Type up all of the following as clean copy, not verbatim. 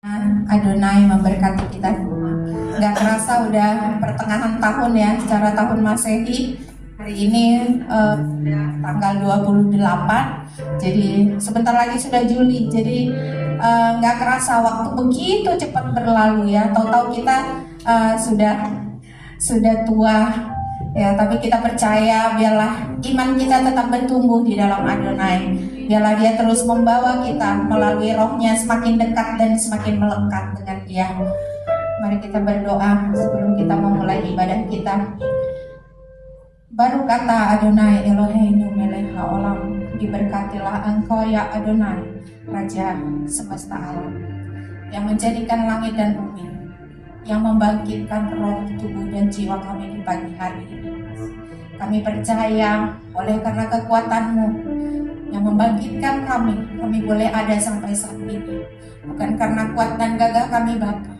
Adonai memberkati kita semua. Nggak kerasa udah pertengahan tahun ya, secara tahun Masehi. Hari ini udah tanggal 28, jadi sebentar lagi sudah Juli. Jadi nggak kerasa waktu begitu cepat berlalu ya. Tahu-tahu kita sudah tua ya, tapi kita percaya biarlah iman kita tetap bertumbuh di dalam Adonai. Biarlah dia terus membawa kita melalui rohnya semakin dekat dan semakin melekat dengan dia. Mari kita berdoa sebelum kita memulai ibadah kita. Baru kata Adonai Eloheinu melech haolam, diberkatilah engkau ya Adonai, Raja semesta alam, yang menjadikan langit dan bumi, yang membangkitkan roh, tubuh dan jiwa kami di pagi hari ini. Kami percaya oleh karena kekuatan-Mu yang membangkitkan kami boleh ada sampai saat ini. Bukan karena kuat dan gagah kami Bapa,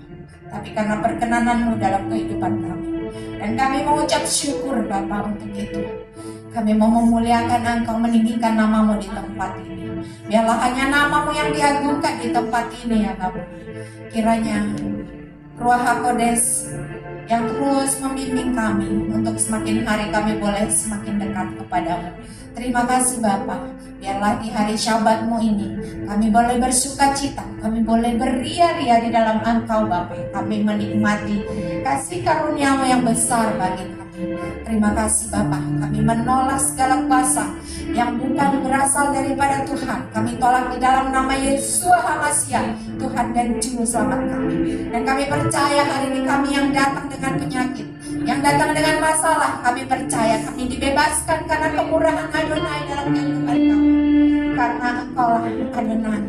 tapi karena perkenanan-Mu dalam kehidupan kami. Dan kami mengucap syukur Bapa untuk itu. Kami mau memuliakan Engkau, meninggikan nama-Mu di tempat ini. Biarlah hanya nama-Mu yang diagungkan di tempat ini ya Bapa. Kiranya Ruach HaKodes yang terus membimbing kami untuk semakin hari kami boleh semakin dekat kepadamu. Terima kasih Bapa. Biarlah di hari Syabat-Mu ini kami boleh bersuka cita, kami boleh beria-ria di dalam Engkau Bapa. Kami menikmati kasih karunia-Mu yang besar bagi kami. Terima kasih Bapa. Kami menolak segala kuasa yang bukan berasal daripada Tuhan. Kami tolak di dalam nama Yesus HaMasiah, Tuhan dan Juru Selamat kami. Dan kami percaya hari ini kami yang datang dengan penyakit, yang datang dengan masalah, kami percaya kami dibebaskan karena kemurahan Adonai dalam kehidupan kami. Karena Engkaulah Adonai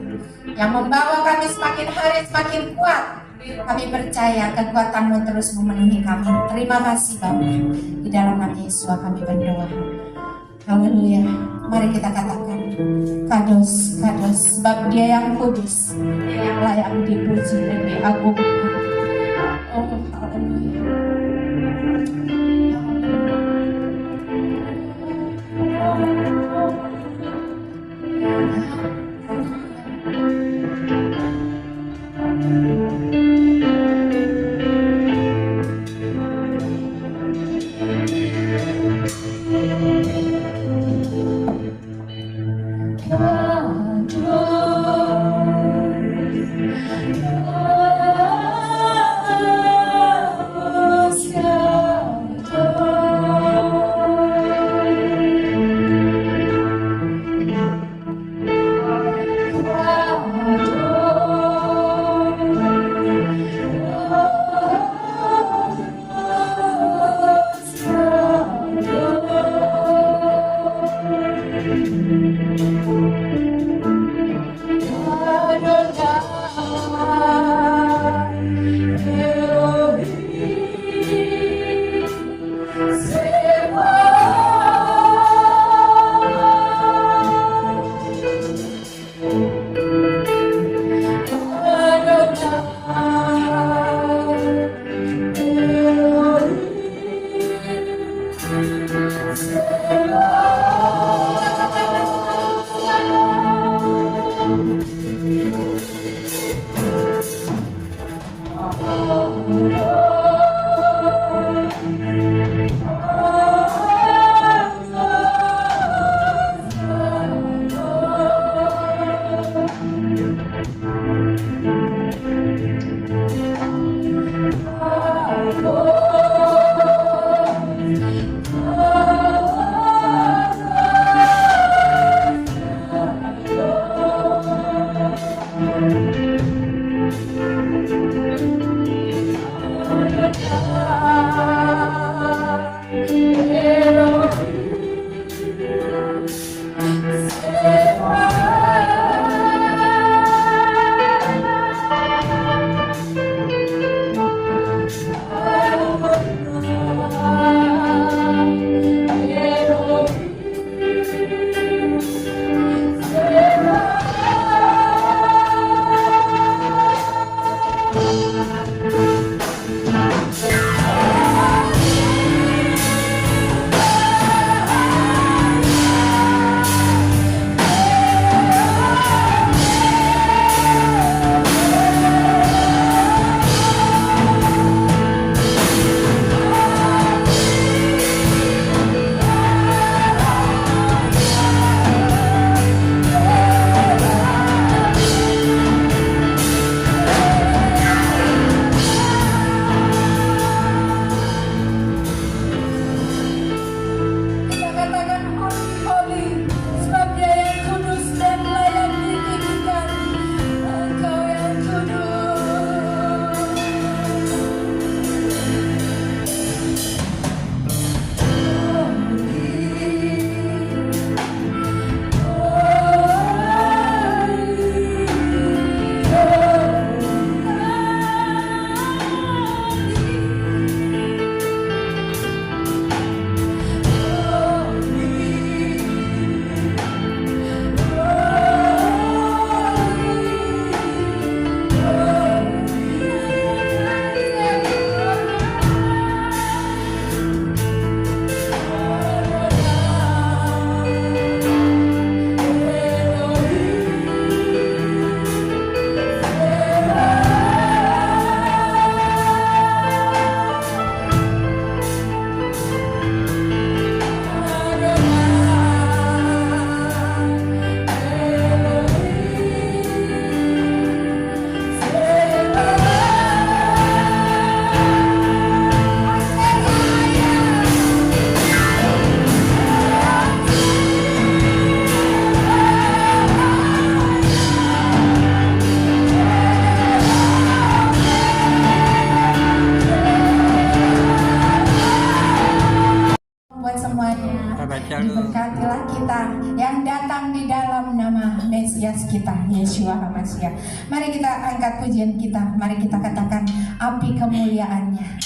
yang membawa kami semakin hari semakin kuat. Kami percaya kekuatan-Mu terus memenuhi kami. Terima kasih Bapa. Di dalam nama Yesus kami berdoa. Haleluya. Mari kita katakan, Kados, Kados, sebab Dia yang kudus, Dia yang layak dipuji dan diagungkan. Oh, haleluya. kita yang datang di dalam nama Mesias kita, Yeshua HaMashiach. Mari kita angkat pujian kita, mari kita katakan api kemuliaannya.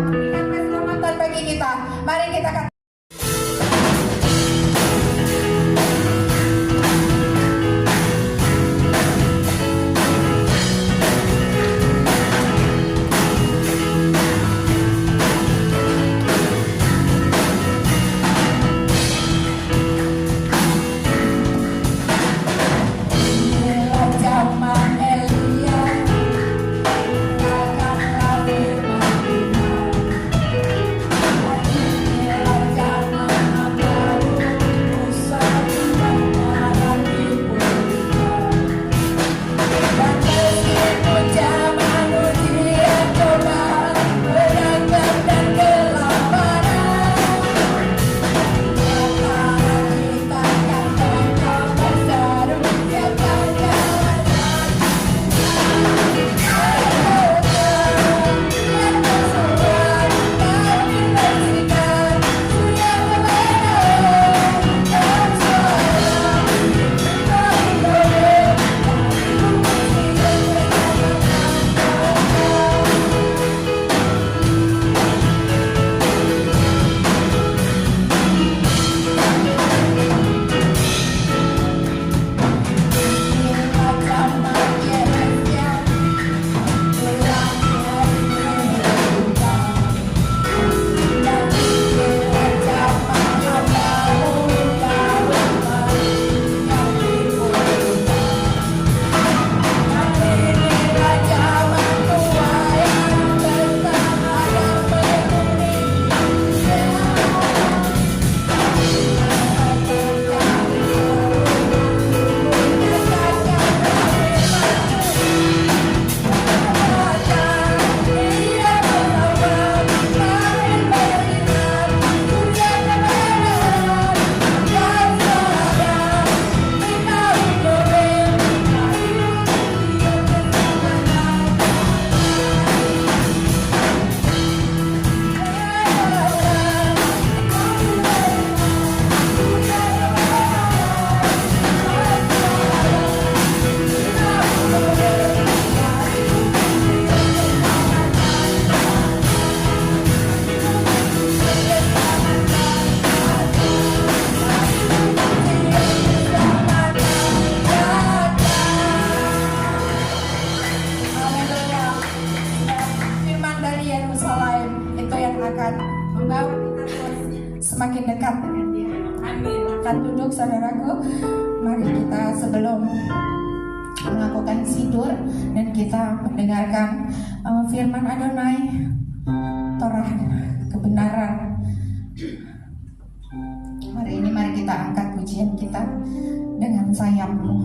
Keselamatan bagi kita. Mari kita katakan membawa kita terus semakin dekat dengan Dia. Amin. Akan duduk saudaraku. Mari kita sebelum melakukan sidur dan kita mendengarkan firman Adonai, Torah kebenaran. Hari ini mari kita angkat pujian kita dengan sayapmu.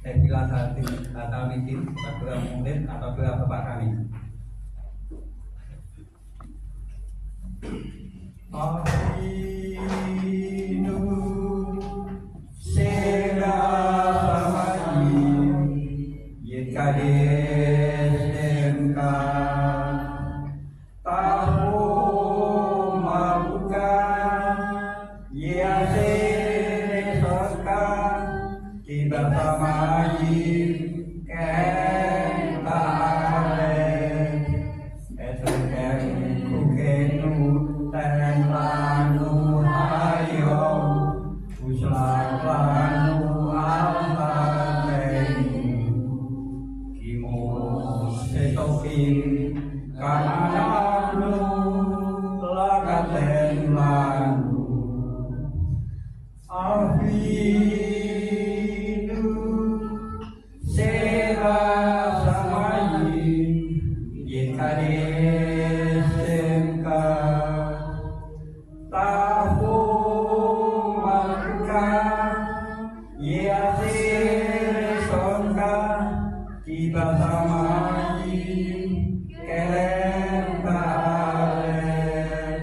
Bila atau bikin apabila murid apabila bapak kami. Ahinu seramai yekades demka tahu mabukan yase soska kita samai kentale esuken toking kananu lakaten lanu Afinu Sera Samayi Yikare Semka Tahu Maka Yasir Sonka Kita Samayi Keren Baren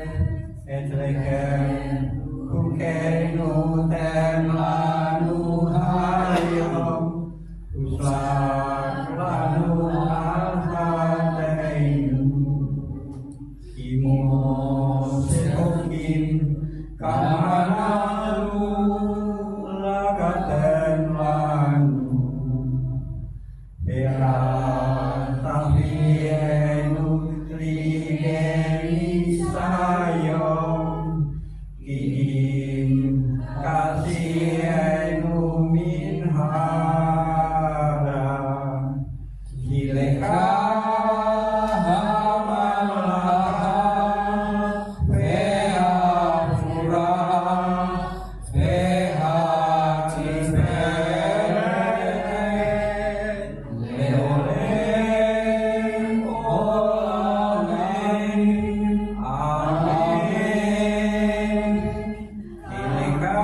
Etleken Kukenu Temlanu Hayom Usah Lanu Alhateinu Imo Seokin Kamanalu Lakaten Lanu Era Tapienu Lideni Sayom Kiim Kasienu Minhara Kileka Hamalaha Veha Pura Veha Tiferet Leolem Olamen Amen Kileka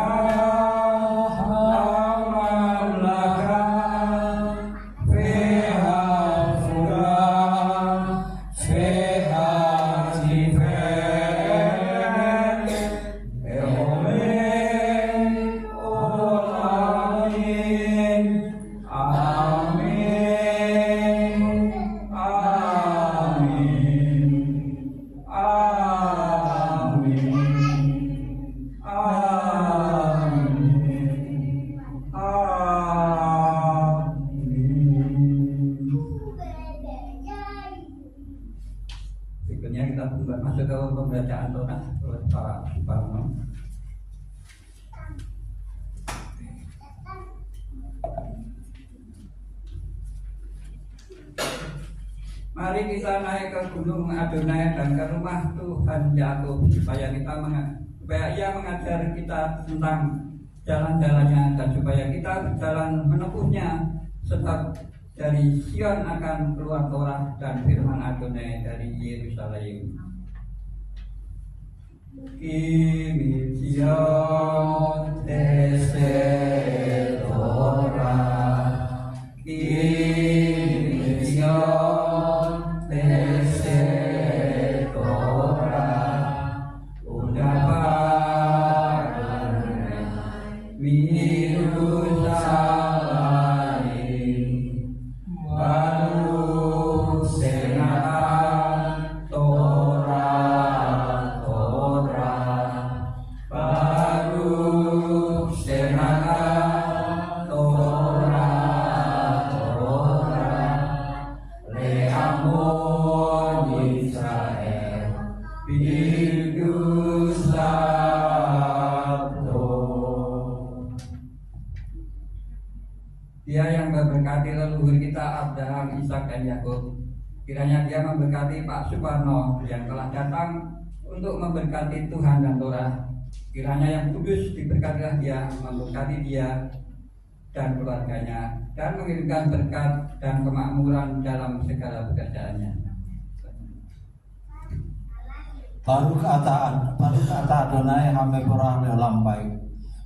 Hamalaha Veha Pura Veha Tiferet Leolem Olamen Amen Berikutnya kita masuk ke pembacaan Torah oleh Pak Suparno. Mari kita naik ke gunung Adonai dan ke rumah Tuhan Yakub supaya Ia mengajar kita tentang jalan-jalannya dan supaya kita berjalan menempuhnya serta dari Sion akan keluar Torah dan firman Adonai dari Yerusalem. Kimi Sion Tese Torah Kimi Sion Tese Torah Udapat Yerusalem Baru Senatan Torah Baru Senatan Torah Leamon Israel Bidus Sabdo. Dia yang memberkati leluhur kita Abraham, Ishak dan Yakub. Kiranya Dia memberkati Pak Suparno yang telah datang untuk memberkati Tuhan dan Torah. Kiranya yang kudus diberkatilah Dia, memberkati dia dan keluarganya dan mengirimkan berkat dan kemakmuran dalam segala pekerjaannya. Baru kata Adonai hame porah leolam baik.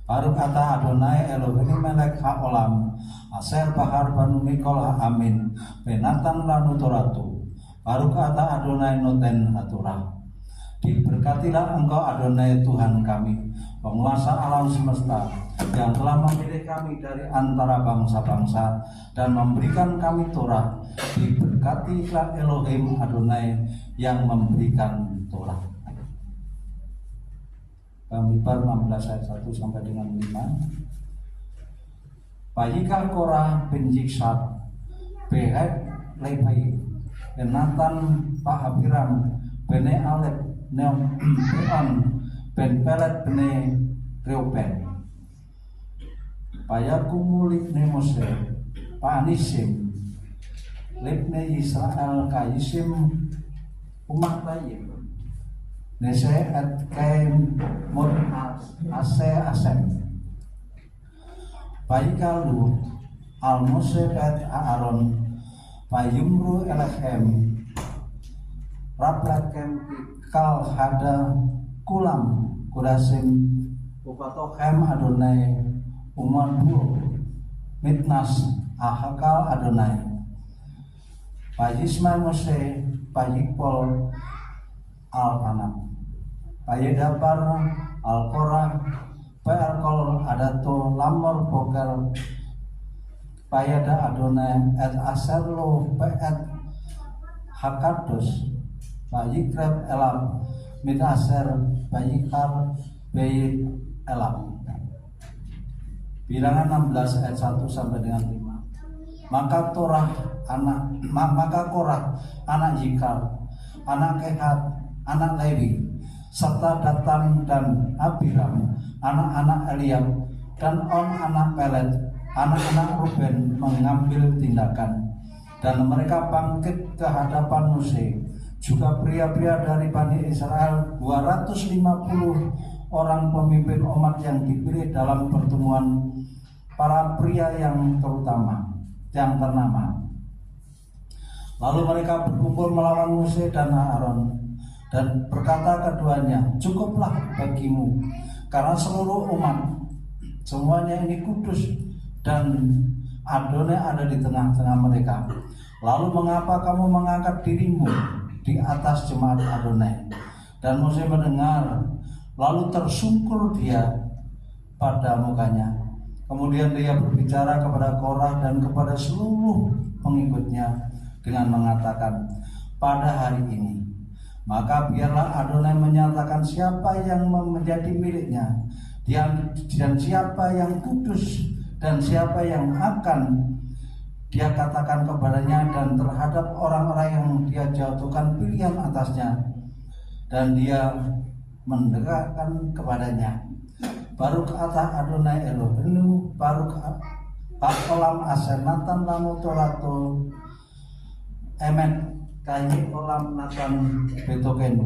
Baru kata Adonai Elohim melek haolam. Aser bahar banu mikol amin. Penatan lanu toratu. Baru kata Adonai noten haturah. Diberkatilah Engkau Adonai Tuhan kami, penguasa alam semesta, yang telah memilih kami dari antara bangsa-bangsa dan memberikan kami Torah. Diberkatilah Elohim Adonai yang memberikan Torah. Bamidbar 16 ayat 1 sampai dengan 5. Bayikal Korah bin Jiksat Behet Lepai Natan Pak Abiram Bene Alep Neon Ben Pelet Bene Reuben Payakumuli Nemose Pak Anisim Libne Israel Kayisim umat Tayyib Nese et kaim mud asem Payikalu al Mose et Aaron Payumru elechem Raplakem kal hada kulam kudasim upatochem Adonai umat buo mitnas ahakal Adonai Payisma Mose payikpol al-anak payedapar al-korah payalkol adato lamor bokel payada Adonai et aserlo payet hakados payikrep elam mit aser payikar bayit elam. Bilangan 16 ayat 1 sampai dengan 5. Maka Korah anak Yikar, anak Kehat, anak Lewi, serta Datan dan Abiram, anak-anak Eliab, dan On anak Pelet, anak-anak Ruben mengambil tindakan, dan mereka bangkit ke hadapan Mose. Juga pria-pria dari Bani Israel 250 orang pemimpin umat yang dipilih dalam pertemuan para pria yang ternama. Lalu mereka berkumpul melawan Mose dan Aaron dan berkata keduanya, cukuplah bagimu karena seluruh umat semuanya ini kudus dan Adonai ada di tengah-tengah mereka. Lalu mengapa kamu mengangkat dirimu di atas jemaat Adonai? Dan Mose mendengar, lalu tersungkur dia pada mukanya. Kemudian dia berbicara kepada Korah dan kepada seluruh pengikutnya dengan mengatakan, pada hari ini maka biarlah Adonai menyatakan siapa yang menjadi miliknya dan siapa yang kudus dan siapa yang akan dia katakan kepadanya, dan terhadap orang-orang yang dia jatuhkan pilihan atasnya dan dia mendekatkan kepadanya. Baruk atah Adonai Elohenu, baruk olam asenatan lamu tolato emet kayi olam natan betokenu.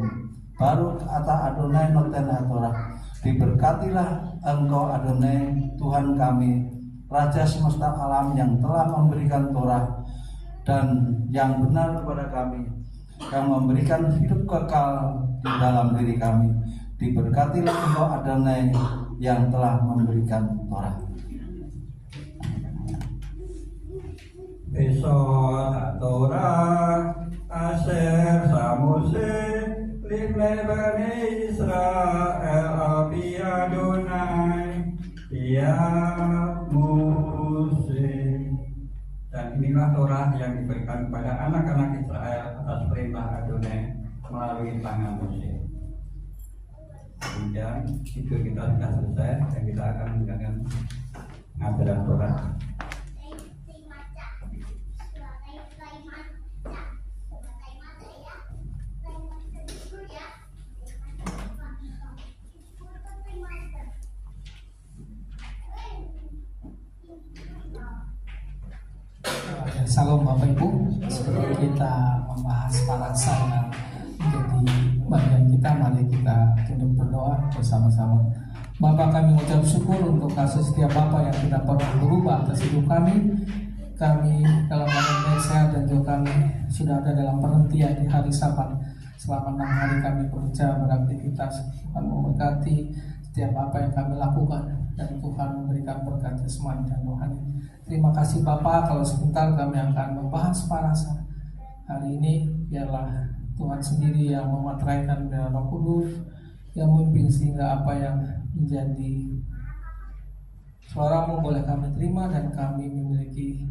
Baruk atah Adonai noten hatorah. Diberkatilah engkau Adonai Tuhan kami, Raja semesta alam, yang telah memberikan Torah dan yang benar kepada kami, yang memberikan hidup kekal di dalam diri kami. Diberkatilah engkau Adonai yang telah memberikan Torah. Besok Torah Aser Samose Libne Bani Israel Abi Adonai Ya Mose. Dan inilah Torah yang diberikan kepada anak-anak Israel atas perintah Adonai melalui tangan Mose. Kemudian itu kita sudah selesai dan kita akan menjalankan ngajaran Torah. Salam Bapak Ibu, sebelum kita membahas parasa yang menjadi bagian kita, mari kita tunduk berdoa bersama-sama. Bapak, kami mengucap syukur untuk kasih setia Bapak yang tidak pernah berubah atas hidup kami. Kami dalam keadaan baik sehat dan juga kami sudah ada dalam penghentian di hari Sabat. Selama 6 hari kami bekerja beraktivitas. Tuhan memberkati setiap apa yang kami lakukan dan Tuhan memberikan berkat jasmani dan rohani. Terima kasih Bapak, kalau sebentar kami akan membahas parasa. Hari ini biarlah Tuhan sendiri yang memateraikan dengan Roh Kudus, yang memimpin sehingga apa yang menjadi suara-Mu boleh kami terima dan kami memiliki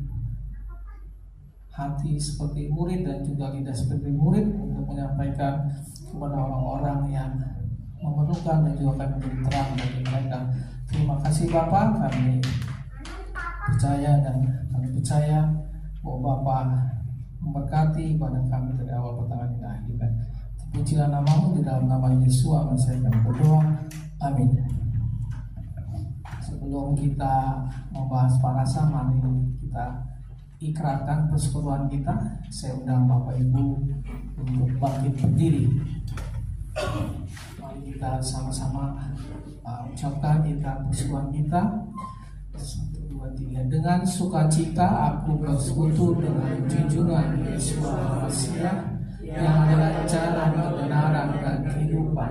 hati seperti murid dan juga lidah seperti murid untuk menyampaikan kepada orang-orang yang memerlukan dan juga kami menjadi terang bagi mereka. Terima kasih Bapak, kami percaya dan kami percaya bahwa Bapak memberkati pada kami dari awal pertengahan hingga akhir. Terpujilah nama-Mu, di dalam nama Yesus saya kami berdoa. Amin. Sebelum kita membahas parasa, mari kita ikrarkan persekutuan kita. Saya undang Bapak Ibu untuk bangkit berdiri. Mari kita sama-sama ucapkan kita persekutuan kita. 1, 2, 3. Dengan sukacita aku bersekutu dengan junjungan Yesus Masia yang adalah jalan kebenaran dan kehidupan,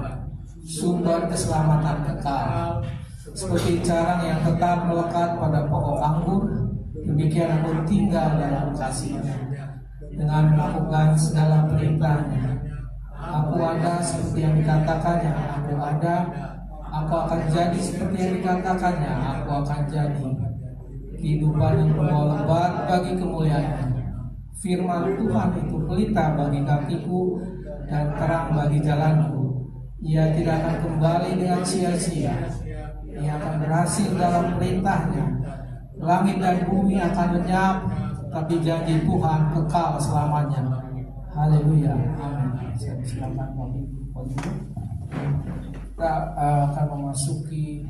sumber keselamatan kekal. Seperti carang yang tetap melekat pada pokok anggur, demikian aku tinggal dalam kasih-Nya dengan melakukan segala perintahnya. Aku ada seperti yang dikatakannya, aku ada. Aku akan jadi seperti yang dikatakannya, aku akan jadi. Kehidupan yang membawa lebat bagi kemuliaan. Firman Tuhan itu pelita bagi kakiku dan terang bagi jalanku. Ia tidak akan kembali dengan sia-sia. Ia akan berhasil dalam perintahnya. Langit dan bumi akan lenyap, tapi janji Tuhan kekal selamanya. Haleluya, amin. Saya silakan Bapak Ibu. Kita akan memasuki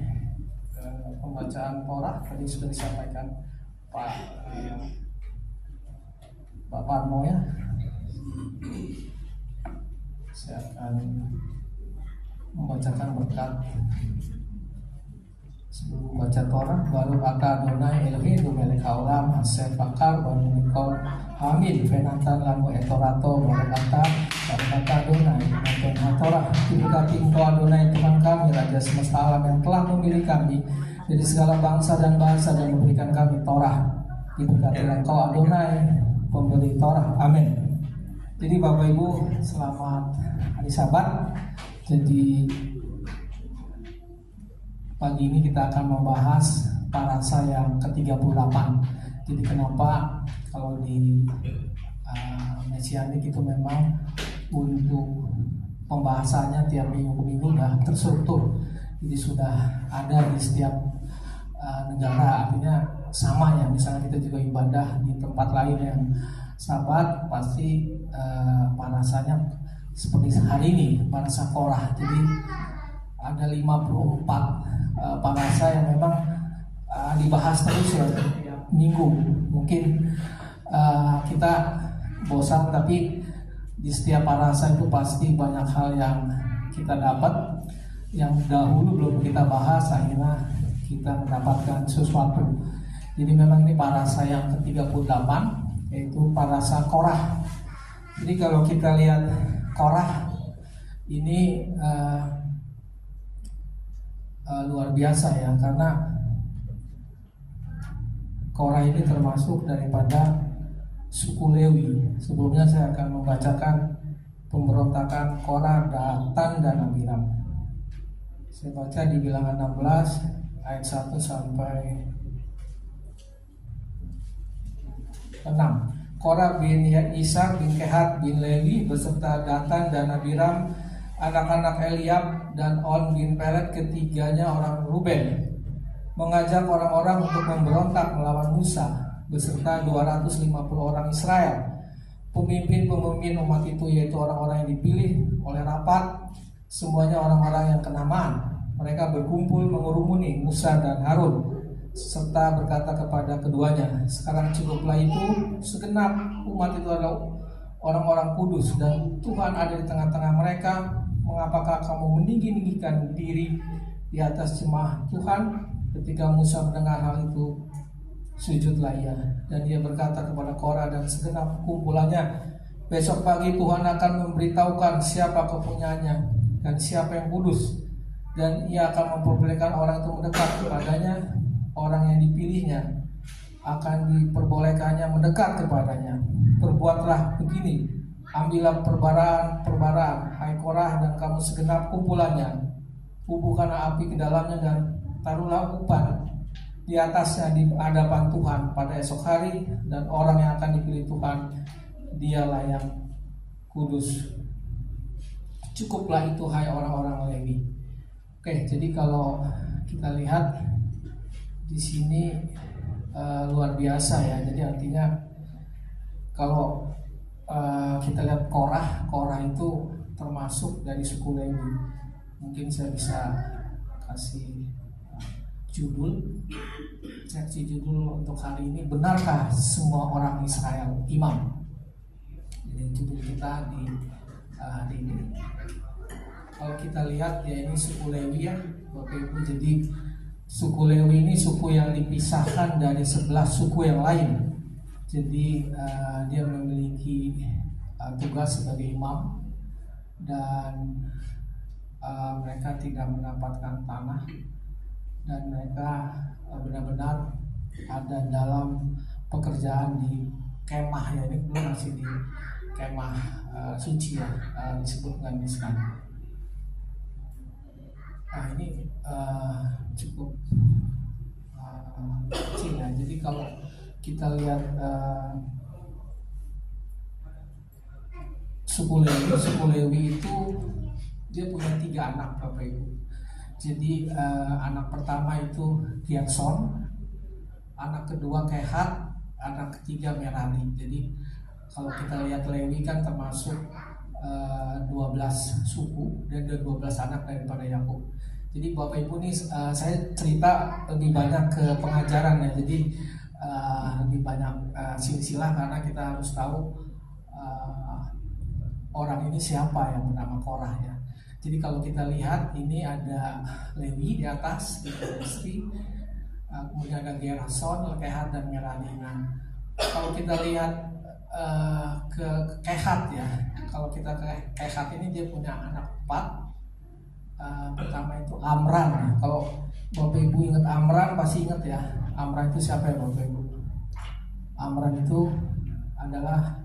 pembacaan Torah. Tadi sudah disampaikan Pak Parno ya. Saya akan membacakan berkat. Sebelum baca Torah, baru kata Adonai Elohim melek haolam asef bakar baru nikol amin venatan lamu etorato baru kata Adonai menonton Torah diberkati Engkau Adonai Tuhan kami Raja semesta alam yang telah memilih kami dari segala bangsa dan bahasa dan memberikan kami Torah. Diberkatilah Engkau Adonai pemberi Torah, amin. Jadi Bapak Ibu, selamat hari Sabat. Jadi pagi ini kita akan membahas parasa yang ke-38. Jadi kenapa kalau di Mesianik itu memang untuk pembahasannya tiap minggu udah terstruktur. Jadi sudah ada di setiap negara, artinya sama ya. Misalnya kita juga ibadah di tempat lain yang Sabat, pasti parasanya seperti hari ini, parasa Korah. Jadi ada 54 parasa yang memang dibahas terus ya minggu. Mungkin kita bosan, tapi di setiap parasa itu pasti banyak hal yang kita dapat yang dahulu belum kita bahas, akhirnya kita mendapatkan sesuatu. Jadi memang ini parasa yang ke-38, yaitu parasa Korah. Jadi kalau kita lihat Korah ini luar biasa ya, karena Korah ini termasuk daripada suku Lewi. Sebelumnya saya akan membacakan pemberontakan Korah, Datan, dan Abiram. Saya baca di Bilangan 16 ayat 1 sampai 6. Korah bin Ishak bin Kehat bin Lewi beserta Datan dan Abiram, anak-anak Eliab dan On bin Pelet, ketiganya orang Ruben, mengajak orang-orang untuk memberontak melawan Musa beserta 250 orang Israel. Pemimpin-pemimpin umat itu yaitu orang-orang yang dipilih oleh rapat, semuanya orang-orang yang kenamaan. Mereka berkumpul mengurumuni Musa dan Harun serta berkata kepada keduanya, sekarang cukuplah itu, segenap umat itu adalah orang-orang kudus dan Tuhan ada di tengah-tengah mereka. Mengapakah kamu meninggi-ninggikan diri di atas jemaah Tuhan? Ketika Musa mendengar hal itu, sujudlah ia, dan ia berkata kepada Korah dan segenap kumpulannya, besok pagi Tuhan akan memberitahukan siapa kepunyaannya dan siapa yang kudus, dan ia akan memperbolehkan orang itu mendekat kepadanya. Orang yang dipilihnya akan diperbolehkannya mendekat kepadanya. Perbuatlah begini, ambillah perbaraan, hai Korah dan kamu segenap kumpulannya, hubungkanlah api ke dalamnya dan taruhlah umpan di atasnya di hadapan Tuhan pada esok hari, dan orang yang akan dipilih Tuhan dialah yang kudus. Cukuplah itu hai orang-orang Lewi. Oke, jadi kalau kita lihat di sini luar biasa ya. Jadi artinya kalau kita lihat Korah itu termasuk dari suku Lewi. Mungkin saya bisa kasih judul. Seksi judul untuk hari ini, benarkah semua orang Israel imam? Jadi judul kita di hari ini. Kalau kita lihat ya, ini suku Lewi ya Bapak Ibu. Jadi suku Lewi ini suku yang dipisahkan dari 11 suku yang lain. Jadi dia memiliki tugas sebagai imam, dan mereka tidak mendapatkan tanah, dan mereka benar-benar ada dalam pekerjaan di kemah ya. Ini belum masih di kemah suci ya, disebutkan di sana. Nah ini cukup kecil ya. Jadi kalau kita lihat suku Lewi itu dia punya 3 anak Bapak Ibu. Jadi anak pertama itu Gerson, anak kedua Kehat, anak ketiga Merari. Jadi kalau kita lihat Lewi kan termasuk 12 suku dan 12 anak daripada Yakub. Jadi Bapak Ibu nih, saya cerita lebih banyak ke pengajaran ya. Jadi lebih banyak silsilah, karena kita harus tahu orang ini siapa yang bernama Korah ya. Jadi kalau kita lihat ini ada Lewi di atas, di istri, kemudian ada Gerson, Kehat, dan Merari. Nah, kalau kita lihat ke Kehat ya, kalau kita ke Kehat ini dia punya anak 4. Pertama itu Amram. Kalau Bapak Ibu ingat Amram, pasti ingat ya. Amram itu siapa ya Bapak Ibu? Amram itu adalah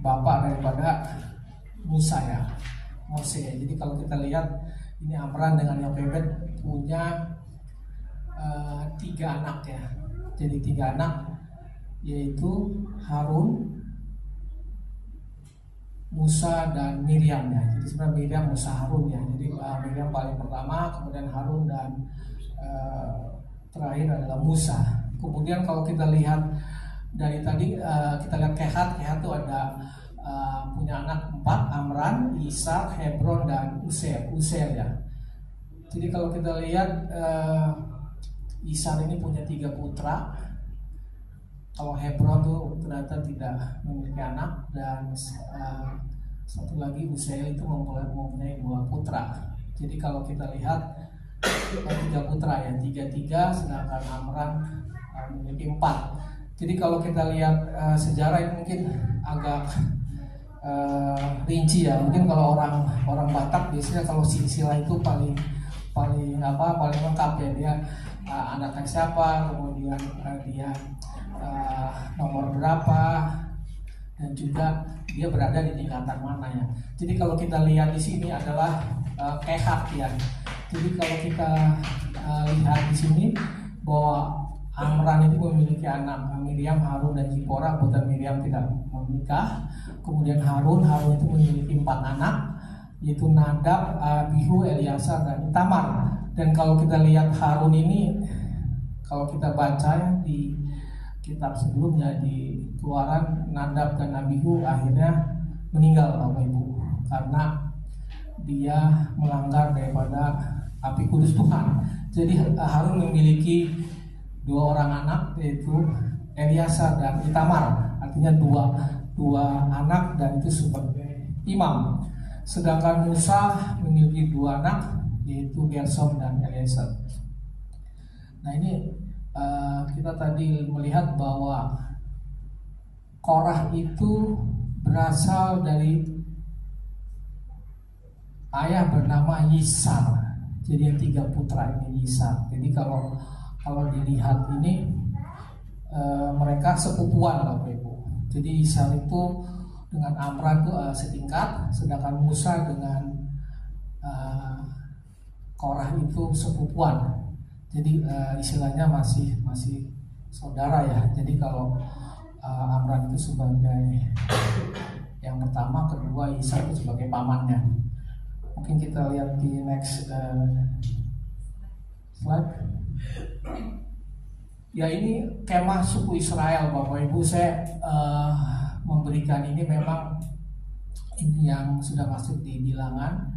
bapak daripada Musa ya, Mose. Jadi kalau kita lihat ini Amram dengan Yokebed punya 3 anak ya. Jadi 3 anak, yaitu Harun, Musa, dan Miriam ya. Jadi sebenarnya Miriam, Musa, Harun ya. Jadi Miriam paling pertama, kemudian Harun, dan terakhir adalah Musa. Kemudian kalau kita lihat dari tadi kita lihat Kehat itu ada punya anak 4, Amram, Ishak, Hebron, dan User ya. Jadi kalau kita lihat Ishak ini punya 3 putra. Kalau Hebron tuh ternyata tidak memiliki anak, dan satu lagi Uziel itu mempunyai 2 putra. Jadi kalau kita lihat 3 putra ya, 3, sedangkan Amram memiliki 4. Jadi kalau kita lihat sejarah ini mungkin agak rinci ya. Mungkin kalau orang Batak biasanya kalau silsilah itu paling lengkap ya. Dia anaknya siapa, kemudian dia nomor berapa, dan juga dia berada di tingkatan mana ya. Jadi kalau kita lihat di sini adalah Kehat ya. Jadi kalau kita lihat di sini bahwa Amram itu memiliki anak Miriam, Harun, dan Zipora. Kemudian Miriam tidak menikah. Kemudian Harun itu memiliki 4 anak, yaitu Nadab, Abihu, Eliasar, dan Itamar. Dan kalau kita lihat Harun ini, kalau kita baca ya, di kitab sebelumnya di Keluaran, Nadab dan Abihu akhirnya meninggal Bapak Ibu, karena dia melanggar daripada api kudus Tuhan. Jadi Harun memiliki 2 orang anak, yaitu Eliasar dan Itamar, artinya dua anak, dan itu sebagai imam. Sedangkan Musa memiliki 2 anak, yaitu Gersom dan Eliezer. Nah ini kita tadi melihat bahwa Korah itu berasal dari ayah bernama Yisar. Jadi yang 3 putra ini Yisar. Jadi kalau dilihat ini mereka sepupuan Bapak Ibu. Jadi Yisar itu dengan Amram itu setingkat, sedangkan Musa dengan Korah itu sepupuan. Jadi istilahnya masih saudara ya. Jadi kalau Amram itu sebagai yang pertama, kedua Yisar itu sebagai pamannya. Mungkin kita lihat di next slide. Ya ini kemah suku Israel Bapak Ibu. Saya memberikan ini memang ini yang sudah masuk di bilangan.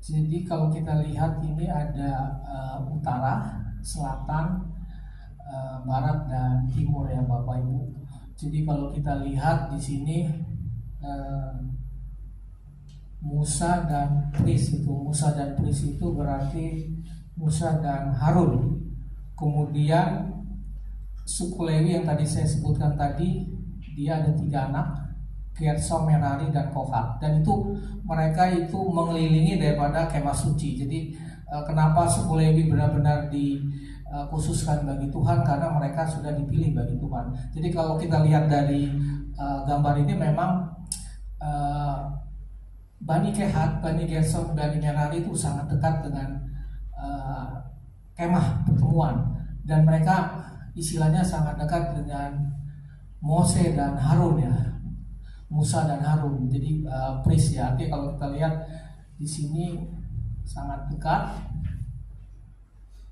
Jadi kalau kita lihat ini ada utara, selatan, barat dan timur ya Bapak Ibu. Jadi kalau kita lihat di sini Musa dan Pris itu berarti Musa dan Harun. Kemudian suku Lewi yang tadi saya sebutkan tadi, dia ada 3 anak, Gersom, Merari dan Kohat. Dan itu mereka itu mengelilingi daripada kemah suci. Jadi kenapa suku Lewi benar-benar dikhususkan bagi Tuhan, karena mereka sudah dipilih bagi Tuhan. Jadi kalau kita lihat dari gambar ini memang Bani Kehat, Bani Gersom, Bani Merari itu sangat dekat dengan kemah pertemuan, dan mereka istilahnya sangat dekat dengan Mose dan Harun ya, Musa dan Harun. Jadi Pris ya, artinya kalau kita lihat di sini sangat dekat.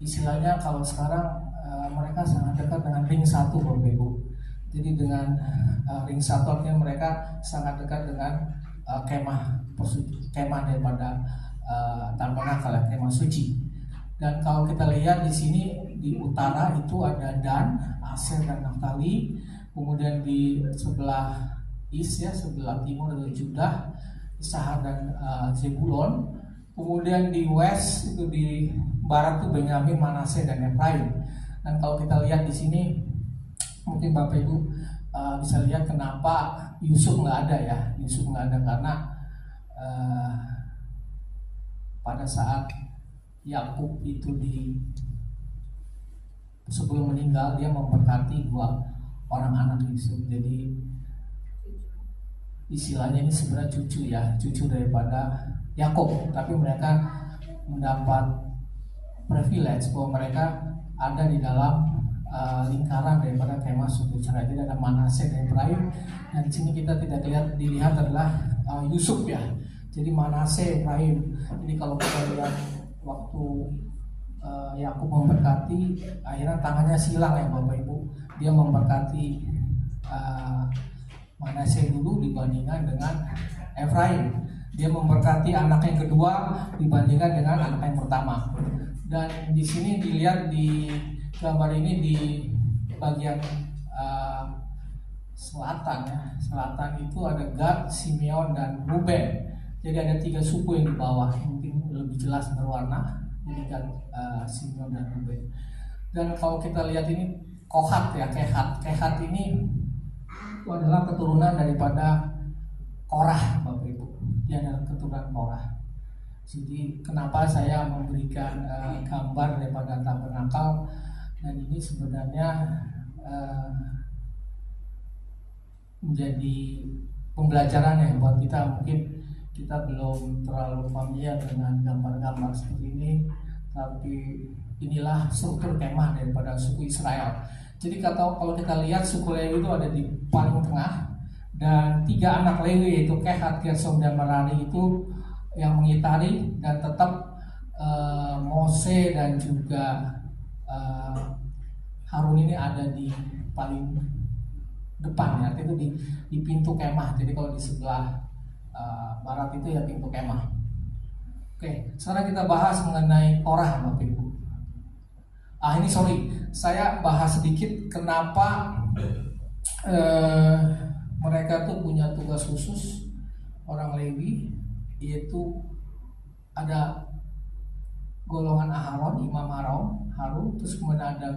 Istilahnya kalau sekarang mereka sangat dekat dengan ring 1 Bapak Ibu. Jadi dengan ring 1 artinya mereka sangat dekat dengan kemah daripada tabernakel, kemah suci. Dan kalau kita lihat di sini di utara itu ada Dan, Aser dan Naftali. Kemudian di sebelah east ya, sebelah timur ada Judah, Isahar dan Zebulon. Kemudian di west itu di barat itu Benyamin, Manase dan Efraim. Dan kalau kita lihat di sini mungkin Bapak Ibu bisa lihat kenapa Yusuf nggak ada ya. Yusuf nggak ada karena pada saat Yakub itu sebelum meninggal dia memberkati 2 orang anak Yusuf. Jadi istilahnya ini sebenarnya cucu daripada Yakub, tapi mereka mendapat privilege bahwa mereka ada di dalam lingkaran daripada kemah suku cerai. Jadi ada Manase dan Efraim, dan di sini kita tidak dilihat adalah Yusuf ya. Jadi Manase, Efraim. Jadi kalau kita lihat waktu Yakub memberkati, akhirnya tangannya silang ya Bapak Ibu. Dia memberkati Manase dulu dibandingkan dengan Efraim. Dia memberkati anak yang kedua dibandingkan dengan anak yang pertama. Dan di sini dilihat di gambar ini di bagian selatan ya. Selatan itu ada Gad, Simeon dan Ruben. Jadi ada 3 suku yang di bawah, mungkin lebih jelas berwarna. Jadi Gad, Simeon dan Ruben. Dan kalau kita lihat ini Kohat ya, Kehat ini itu adalah keturunan daripada Korah Bapak Ibu. Dia adalah keturunan Korah. Jadi kenapa saya memberikan gambar daripada tabernakel, dan ini sebenarnya menjadi pembelajaran ya buat kita. Mungkin kita belum terlalu familiar dengan gambar-gambar seperti ini, tapi inilah struktur kemah daripada suku Israel. Jadi kalau kita lihat suku Lewi itu ada di paling tengah, dan 3 anak Lewi yaitu Kehat, Gersom dan Merari itu yang mengitari, dan tetap Mose dan juga Harun ini ada di paling depan ya, itu di pintu kemah. Jadi kalau di sebelah barat itu ya pintu kemah. Oke, sekarang kita bahas mengenai Korah Bapak Ibu. Ini saya bahas sedikit kenapa mereka tuh punya tugas khusus orang Lewi, yaitu ada golongan Aharon, Imam Harun, terus kemudian ada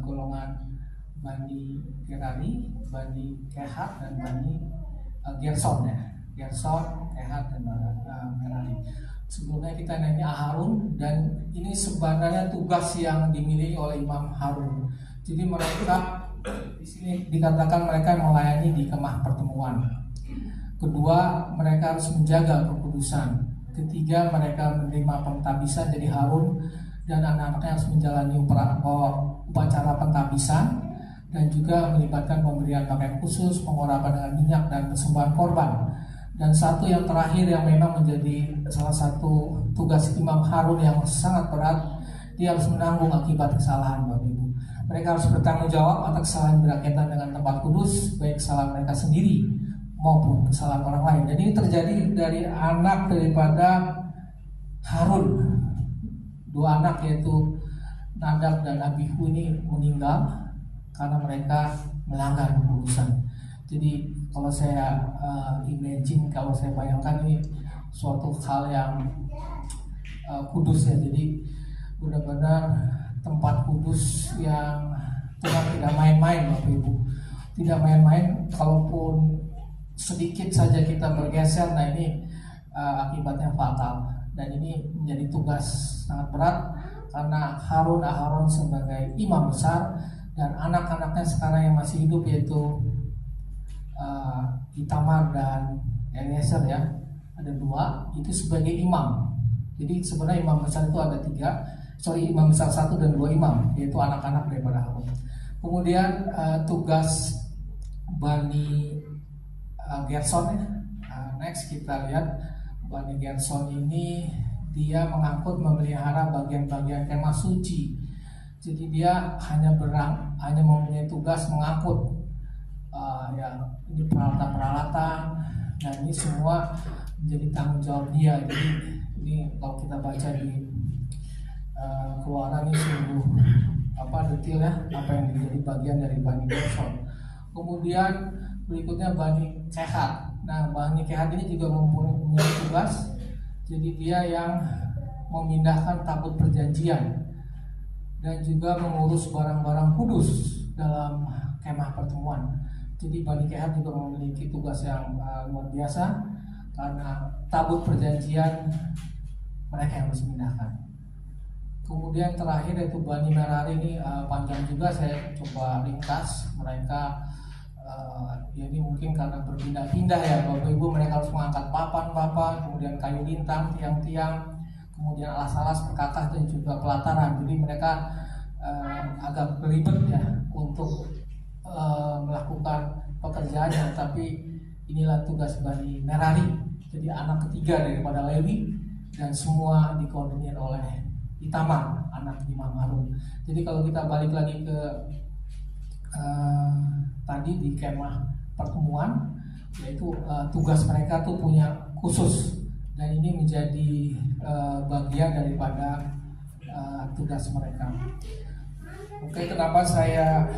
golongan Bani Merari, Bani Kehat dan Bani Gerson ya, Gerson, Kehat dan Merari. Sebelumnya kita nanya Harun, dan ini sebenarnya tugas yang dimiliki oleh Imam Harun. Jadi mereka di sini dikatakan mereka melayani di kemah pertemuan. Kedua, mereka harus menjaga kekudusan. Ketiga, mereka menerima pentabisan. Jadi Harun dan anak-anaknya harus menjalani upacara pentabisan, dan juga melibatkan pemberian pakaian khusus, pengurapan dengan minyak dan persembahan korban. Dan satu yang terakhir yang memang menjadi salah satu tugas Imam Harun yang sangat berat, dia harus menanggung akibat kesalahan Bapak Ibu. Mereka harus bertanggung jawab atas kesalahan berkaitan dengan tempat kudus, baik kesalahan mereka sendiri maupun kesalahan orang lain. Dan ini terjadi dari anak daripada Harun, dua anak yaitu Nadab dan Abihu ini meninggal karena mereka melanggar kekudusan. Jadi kalau saya kalau saya bayangkan ini suatu hal yang kudus ya. Jadi benar-benar tempat kudus yang Tuhan tidak main-main, Bapak Ibu. Tidak main-main, kalaupun sedikit saja kita bergeser, nah ini akibatnya fatal. Dan ini menjadi tugas sangat berat karena Harun sebagai imam besar dan anak-anaknya sekarang yang masih hidup yaitu Itamar dan Eliezer ya, ada dua, itu sebagai imam. Jadi sebenarnya imam besar itu ada imam besar 1 dan 2 imam, yaitu anak-anak daripada Harun. Kemudian tugas Bani Gerson ya. Next kita lihat Bani Gerson ini dia mengangkut memelihara bagian-bagian kemah suci. Jadi dia hanya mempunyai tugas mengangkut ini peralatan-peralatan, dan ini semua menjadi tanggung jawab dia. Jadi ini kalau kita baca di Keluaran ini sungguh detail ya apa yang menjadi bagian dari Bani Gerson. Kemudian berikutnya Bani Kehat. Nah, Bani Kehat ini juga mempunyai tugas. Jadi dia yang memindahkan tabut perjanjian dan juga mengurus barang-barang kudus dalam kemah pertemuan. Jadi Bani Kehat juga memiliki tugas yang luar biasa karena tabut perjanjian mereka yang harus memindahkan. Kemudian terakhir yaitu Bani Merari ini panjang juga, saya coba ringkas. Mereka ini mungkin karena berpindah-pindah ya Bapak Ibu, mereka harus mengangkat papan-papan, kemudian kayu lintang, tiang-tiang, kemudian alas-alas, perkakas dan juga pelataran. Jadi mereka agak ribet ya untuk melakukan pekerjaannya, tapi inilah tugas Bani Merari. Jadi anak ketiga daripada Lewi dan semua dikoordinir oleh Itamar, anak Imam Harun. Jadi kalau kita balik lagi ke tadi di kemah pertemuan, yaitu tugas mereka tuh punya khusus, dan ini menjadi bagian daripada tugas mereka. Oke, kenapa saya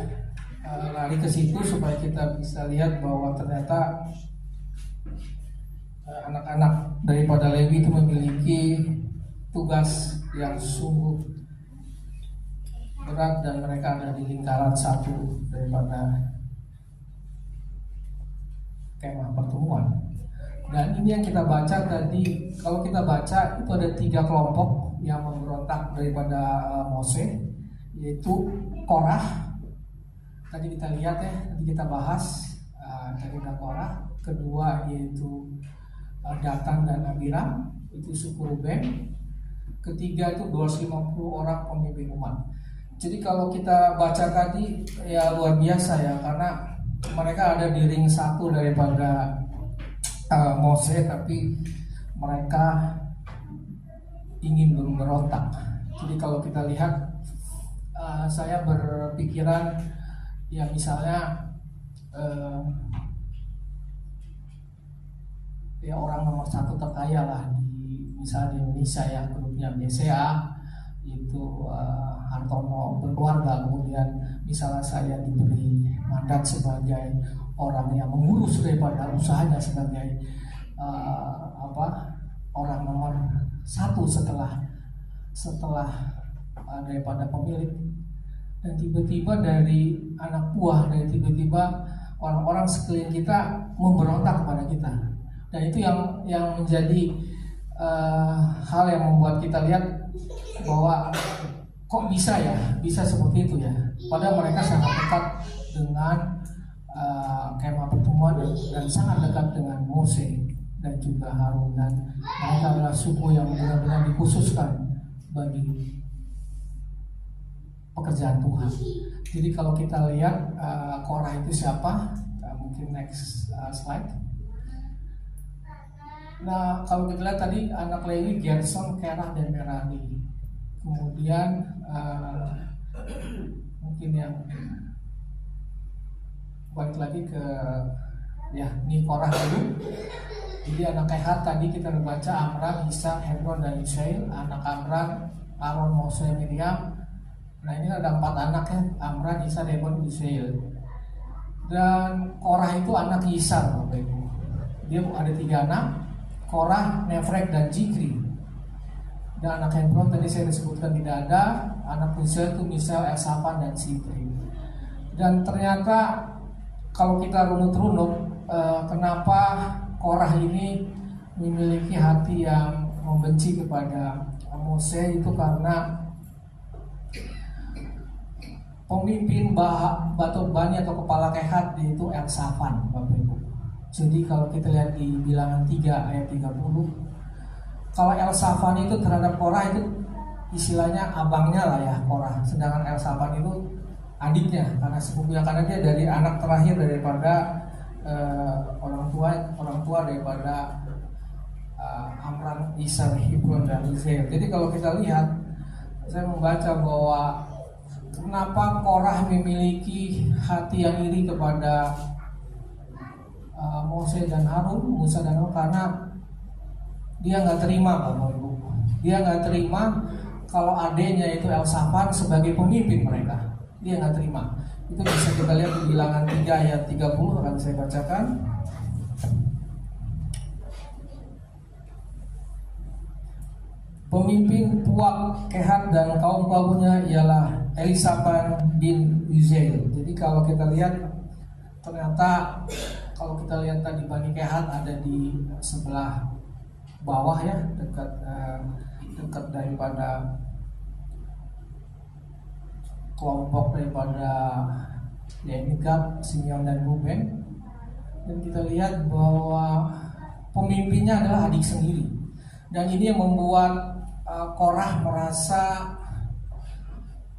lari ke situ supaya kita bisa lihat bahwa ternyata anak-anak daripada Lewi itu memiliki tugas yang sungguh berat dan mereka ada di lingkaran satu daripada kemah pertemuan. Dan ini yang kita baca tadi, kalau kita baca itu ada 3 kelompok yang memberontak daripada Mose, yaitu Korah. Tadi kita lihat ya, nanti kita bahas tadi ada Korah. Kedua yaitu Datan dan Abiram, itu suku Ruben. Ketiga itu 250 orang pemimpin umat. Jadi kalau kita baca tadi ya luar biasa ya, karena mereka ada di ring satu daripada Mose, tapi mereka ingin memberontak. Jadi kalau kita lihat, saya berpikiran ya misalnya ya orang nomor 1 terkaya lah misalnya di Indonesia ya, grupnya BCA itu Hartono berkeluarga, kemudian misalnya saya diberi mandat sebagai orang yang mengurus daripada usahanya sebagai orang nomor 1 setelah daripada pemilik, dan tiba-tiba dari anak buah, dari tiba-tiba orang-orang sekeliling kita memberontak kepada kita, dan itu yang menjadi hal yang membuat kita lihat bahwa kok bisa seperti itu ya, padahal mereka sangat dekat dengan kemah pertemuan dan sangat dekat dengan Mose dan juga Harun, dan mereka adalah suku yang benar-benar dikhususkan bagi pekerjaan Tuhan. Jadi kalau kita lihat Korah itu siapa, mungkin next slide. Nah, kalau kita lihat tadi anak Lewi, Gerson, Kerah, dan Merari. Kemudian mungkin yang balik lagi ke ini Korah dulu. Jadi anak Kehat tadi kita baca Amram, Ishak, Hebron, dan Yushael. Anak Amram, Aaron, Mose, Miriam. Nah ini ada 4 anak ya, Amram, Ishak, Hebron, Yushael. Dan Korah itu anak Yisar, Bapak Ibu. Dia ada 3 anak, Korah, Nefrek, dan Zikri. Dan anak Hebron tadi saya disebutkan tidak ada. Anak Yushael itu Misal, Elsafan, dan Sitri. Dan ternyata kalau kita runut-runut, kenapa Korah ini memiliki hati yang membenci kepada Mose, itu karena pemimpin Batu Bani atau kepala Kehat yaitu Elsafan, Bapak Ibu. Jadi kalau kita lihat di Bilangan 3 ayat 30, kalau Elsafan itu terhadap Korah itu istilahnya abangnya lah ya Korah, sedangkan Elsafan itu adiknya karena sepupunya, karena dia dari anak terakhir daripada orang tua daripada Amram, Ishak, Hebron, dan Yushael. Jadi kalau kita lihat, saya membaca bahwa kenapa Korah memiliki hati yang iri kepada Mose dan Harun, Musa dan Harun, karena dia nggak terima, Bapak Ibu. Dia nggak terima kalau adiknya itu Elsafan sebagai pemimpin mereka. Dia nggak terima. Itu bisa kita lihat di Bilangan 3 ayat 30, akan saya bacakan. Pemimpin puak Kehat dan kaum-kaumnya ialah Elisafan bin Uziel. Jadi kalau kita lihat, ternyata kalau kita lihat tadi Bani Kehat ada di sebelah bawah ya, dekat daripada kelompok daripada Gad, Simeon, dan Ruben. Dan kita lihat bahwa pemimpinnya adalah adik sendiri. Dan ini yang membuat Korah merasa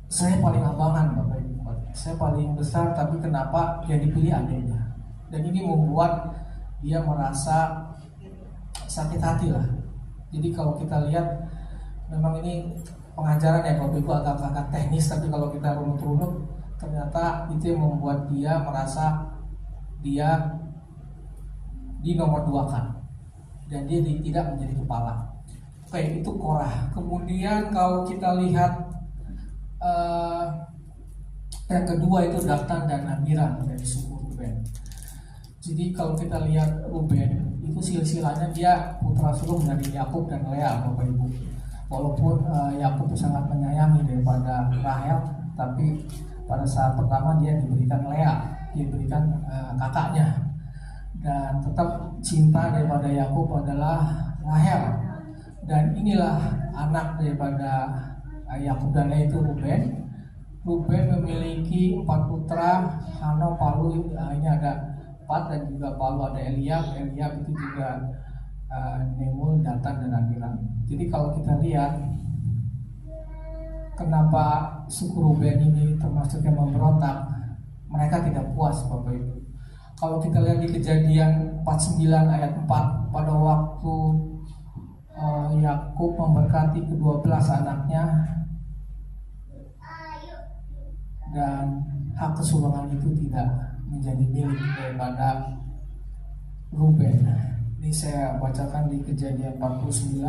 saya paling abangan, Bapak Ibu. Saya paling besar, tapi kenapa yang dipilih adiknya? Dan ini membuat dia merasa sakit hati lah. Jadi kalau kita lihat, memang ini pengajaran ya Bapak Ibu, agak teknis, tapi kalau kita runut-runut, ternyata itu yang membuat dia merasa dia di nomor 2 kan, dan dia tidak menjadi kepala. Oke, itu Korah. Kemudian kalau kita lihat yang kedua itu Datan dan Abiram dari suku Ruben. Jadi kalau kita lihat Ruben itu silsilahnya dia putra sulung dari Yakub dan Lea, Bapak Ibu. Walaupun Yakub sangat menyayangi daripada Rahel, tapi pada saat pertama dia diberikan Lea, diberikan kakaknya, dan tetap cinta daripada Yakub adalah Rahel. Dan inilah anak daripada Yakub dan Lea itu Ruben. Ruben memiliki 4 putra, Hano, Palu, ini ada 4, dan juga Palu ada Eliab itu juga Nemul, Datan, dan Abiram. Jadi kalau kita lihat kenapa suku Ruben ini termasuk yang memberontak, mereka tidak puas, Bapak Ibu. Kalau kita lihat di Kejadian 49 ayat 4, pada waktu Yakub memberkati ke-12 anaknya, dan hak kesulungan itu tidak menjadi milik daripada Ruben. Ini saya bacakan di Kejadian 49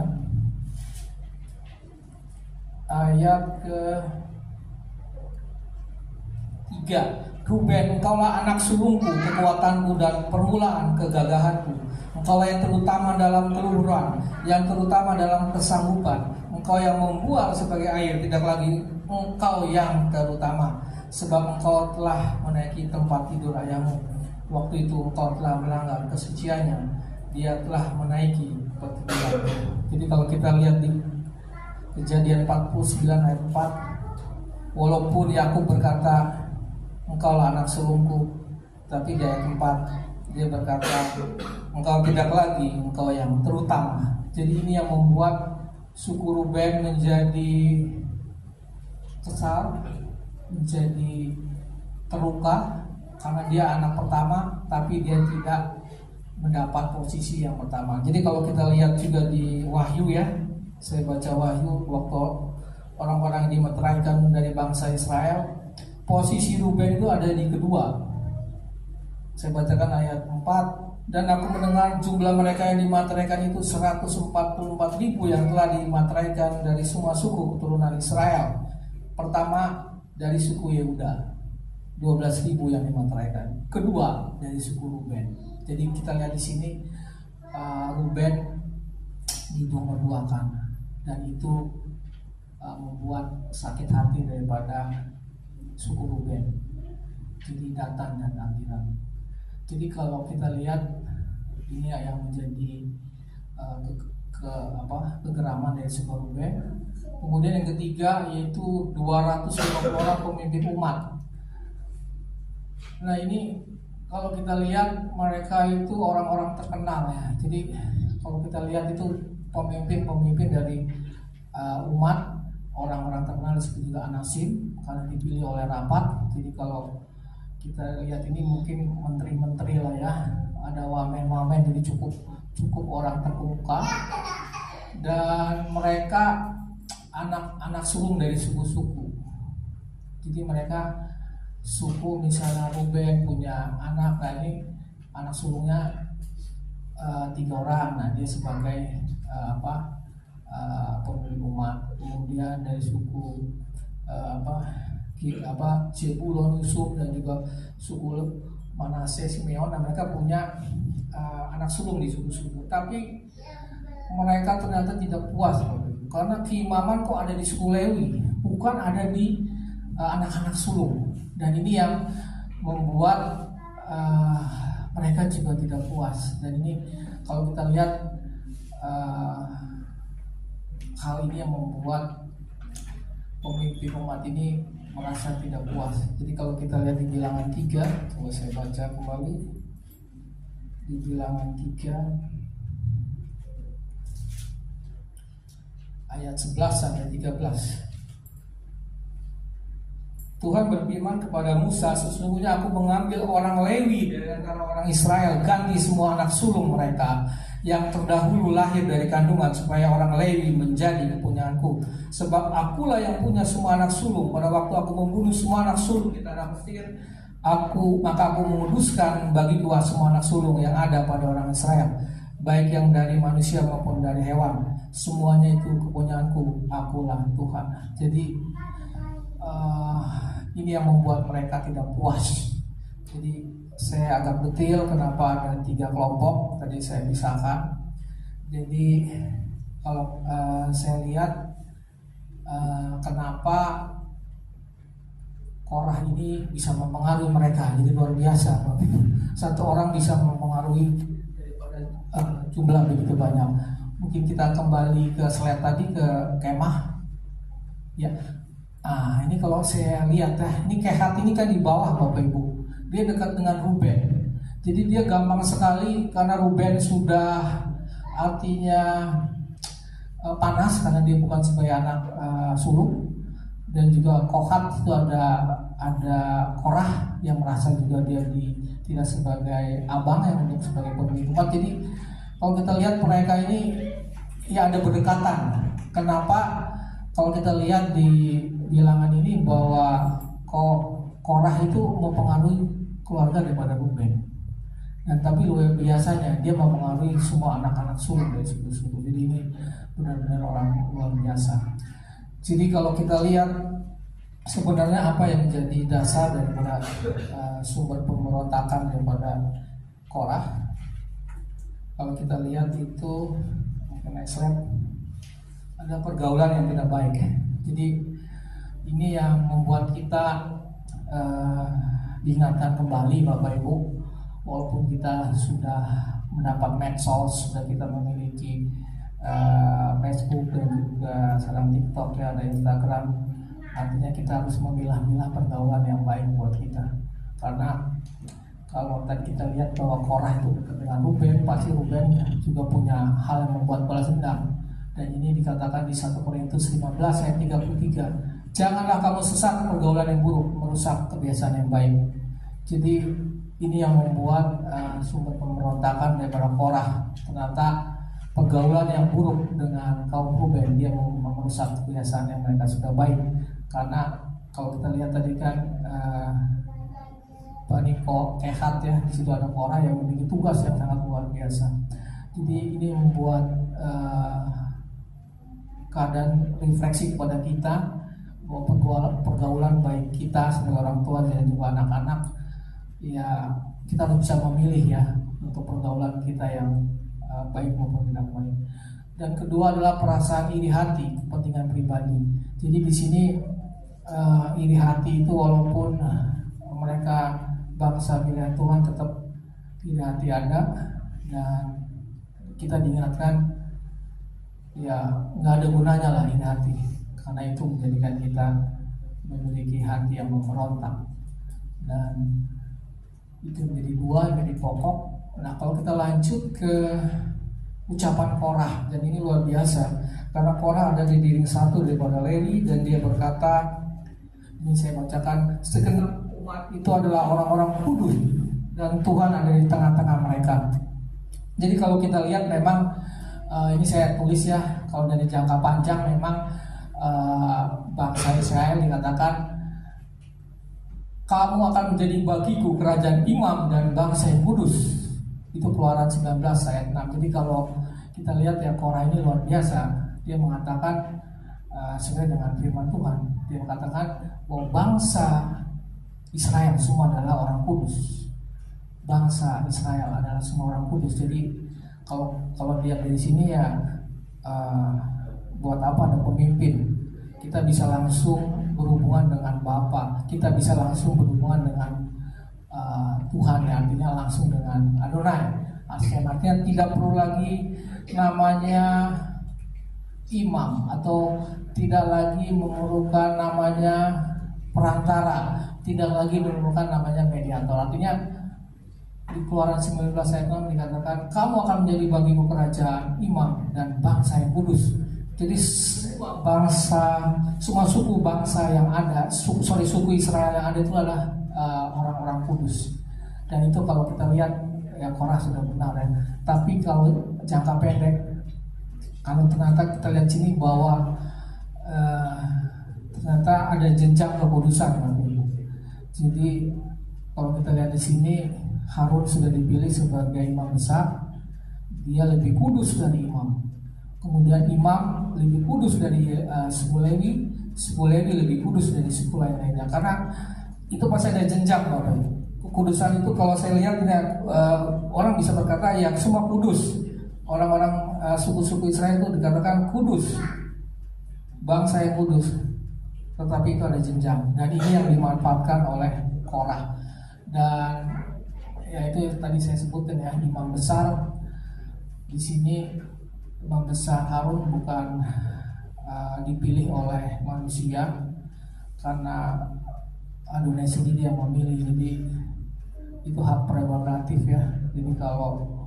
ayat ke-3. Ruben, engkaulah anak sulungku, kekuatanku dan permulaan kegagahanku. Engkaulah yang terutama dalam keluhuran, yang terutama dalam kesanggupan. Engkau yang membual sebagai air, tidak lagi engkau yang terutama, sebab engkau telah menaiki tempat tidur ayahmu. Waktu itu engkau telah melanggar kesuciannya, dia telah menaiki petiduran. Jadi kalau kita lihat di Kejadian 49 ayat 4, walaupun Yakub berkata engkaulah anak sulungku, tapi di ayat 4 dia berkata engkau tidak lagi engkau yang terutama. Jadi ini yang membuat suku Ruben menjadi kesal, menjadi terluka, karena dia anak pertama tapi dia tidak mendapat posisi yang pertama. Jadi kalau kita lihat juga di Wahyu ya, saya baca Wahyu waktu orang-orang dimeteraikan dari bangsa Israel, posisi Ruben itu ada di kedua. Saya bacakan ayat 4. Dan aku mendengar jumlah mereka yang dimateraikan itu 144.000 yang telah dimateraikan dari semua suku keturunan Israel. Pertama dari suku Yehuda 12.000 yang dimateraikan. Kedua dari suku Ruben. Jadi kita lihat di sini Ruben dinomorduakan, dan itu membuat sakit hati daripada suku Ruben. Jadi Datan dan Abiram. Jadi kalau kita lihat ini yang menjadi kegeraman dari suku Ruben. Kemudian yang ketiga yaitu 250 orang pemimpin umat. Nah ini kalau kita lihat mereka itu orang-orang terkenal ya. Jadi kalau kita lihat itu pemimpin dari umat, orang-orang terkenal disebut juga Anasim karena dipilih oleh rapat. Jadi kalau kita lihat ini mungkin menteri-menteri lah ya, ada wamen-wamen, jadi cukup orang terkemuka, dan mereka anak sulung dari suku-suku. Jadi mereka suku misalnya Ruben punya anak, nah ini anak sulungnya 3 orang, nah dia sebagai pemilik umat. Kemudian dari suku Zebulon, Yusuf, dan juga suku Manase, Simeon, nah mereka punya anak sulung di suku-suku. Tapi mereka ternyata tidak puas karena keimaman kok ada di suku Lewi, bukan ada di anak-anak sulung. Dan ini yang membuat mereka juga tidak puas. Dan ini kalau kita lihat hal ini yang membuat pemimpin umat ini merasa tidak puas. Jadi kalau kita lihat di Bilangan 3, coba saya baca kembali di Bilangan 3 ayat 11 sampai 13. Tuhan berfirman kepada Musa, sesungguhnya aku mengambil orang Lewi dari antara orang Israel, ganti semua anak sulung mereka yang terdahulu lahir dari kandungan, supaya orang Lewi menjadi kepunyaanku. Sebab akulah yang punya semua anak sulung. Pada waktu aku membunuh semua anak sulung di tanah Mesir, maka aku menguduskan bagi dua semua anak sulung yang ada pada orang Israel, baik yang dari manusia maupun dari hewan. Semuanya itu kepunyaanku, akulah Tuhan. Jadi ini yang membuat mereka tidak puas. Jadi saya agak detail kenapa ada 3 kelompok tadi saya pisahkan. Jadi kalau saya lihat kenapa Korah ini bisa mempengaruhi mereka, jadi luar biasa. Satu orang bisa mempengaruhi daripada jumlah begitu banyak. Mungkin kita kembali ke slide tadi, ke kemah ya. Ini kalau saya lihat ini Kehat ini kan di bawah Bapak Ibu, dia dekat dengan Ruben. Jadi dia gampang sekali karena Ruben sudah artinya panas karena dia bukan sebagai anak sulung, dan juga Kohat itu ada Korah yang merasa juga dia tidak sebagai abang, yang untuk sebagai pemimpin umat. Jadi kalau kita lihat mereka ini ya ada berdekatan. Kenapa? Kalau kita lihat di Bilangan ini bahwa Korah itu mempengaruhi keluarga daripada Ruben, dan tapi luar biasanya dia mempengaruhi semua anak-anak sulung dari suku-suku. Jadi ini benar-benar orang luar biasa. Jadi kalau kita lihat sebenarnya apa yang menjadi dasar daripada sumber pemberontakan daripada Korah, kalau kita lihat itu next slide, ada pergaulan yang tidak baik. Jadi ini yang membuat kita diingatkan kembali Bapak Ibu, walaupun kita sudah mendapat medsos, sudah kita memiliki Facebook dan juga sekarang TikTok ya, ada Instagram, artinya kita harus memilah-milah pergaulan yang baik buat kita. Karena kalau tadi kita lihat bahwa Korah itu dekat dengan Ruben, pasti Ruben juga punya hal yang membuat balas dendam. Dan ini dikatakan di 1 Korintus 15 ayat 33. Janganlah kamu sesat pergaulan yang buruk, merusak kebiasaan yang baik. Jadi ini yang membuat sumber pemberontakan daripada Korah. Ternyata pergaulan yang buruk dengan kaum Ruben, dia merusak kebiasaan yang mereka sudah baik. Karena kalau kita lihat tadi kan Bani Kehat ya, di situ ada Korah yang memiliki tugas yang sangat luar biasa. Jadi ini membuat keadaan refleksi kepada kita bahwa pergaulan baik kita sebagai orang tua dan juga anak-anak, ya kita harus bisa memilih ya untuk pergaulan kita yang baik maupun tidak baik. Dan kedua adalah perasaan iri hati, kepentingan pribadi. Jadi di sini iri hati itu walaupun mereka bangsa pilihan Tuhan, tetap iri hati ada, dan kita diingatkan ya nggak ada gunanya lah iri hati, karena itu menjadikan kita memiliki hati yang memberontak, dan itu menjadi dua, menjadi pokok. Nah kalau kita lanjut ke ucapan Korah, dan ini luar biasa karena Korah ada di dinding satu daripada Lewi, dan dia berkata, ini saya bacakan, segenap umat itu adalah orang-orang kudus dan Tuhan ada di tengah-tengah mereka. Jadi kalau kita lihat memang ini saya tulis ya, kalau dari jangka panjang memang bangsa Israel dikatakan kamu akan menjadi bagiku kerajaan imam dan bangsa yang kudus. Itu Keluaran 19 ayat 6. Jadi kalau kita lihat ya, Korah ini luar biasa. Dia mengatakan sesuai dengan firman Tuhan, dia mengatakan bahwa bangsa Israel semua adalah orang kudus. Bangsa Israel adalah semua orang kudus. Jadi kalau dia dari sini ya buat apa ada pemimpin? Kita bisa langsung berhubungan dengan Bapa, kita bisa langsung berhubungan dengan Tuhan, yang artinya langsung dengan Adonai. Artinya tidak perlu lagi namanya imam, atau tidak lagi memerlukan namanya perantara, tidak lagi memerlukan namanya mediator. Artinya di Keluaran 19 ayat 6 dikatakan kamu akan menjadi bagiku kerajaan imam dan bangsa yang kudus. Jadi semua suku bangsa yang ada, suku Israel yang ada itu adalah orang-orang kudus. Dan itu kalau kita lihat ya, Korah sudah benar ya. Tapi kalau jangka pendek, kalau ternyata kita lihat sini bahwa ternyata ada jenjang kekudusan. Jadi kalau kita lihat di sini, Harun sudah dipilih sebagai imam besar, dia lebih kudus dari imam. Kemudian imam lebih kudus dari suku Lewi, suku Lewi lebih kudus dari suku lain-lainnya. Karena itu pasti ada jenjang, Bapak. Kekudusan itu kalau saya lihat orang bisa berkata ya semua kudus. Orang-orang suku-suku Israel itu dikatakan kudus, bangsa yang kudus. Tetapi itu ada jenjang, dan ini yang dimanfaatkan oleh Korah. Dan ya itu tadi saya sebutkan ya, imam besar di sini, imam besar Harun bukan dipilih oleh manusia, karena Adonai sendiri yang memilih. Jadi itu hak prerogatif ya. Jadi kalau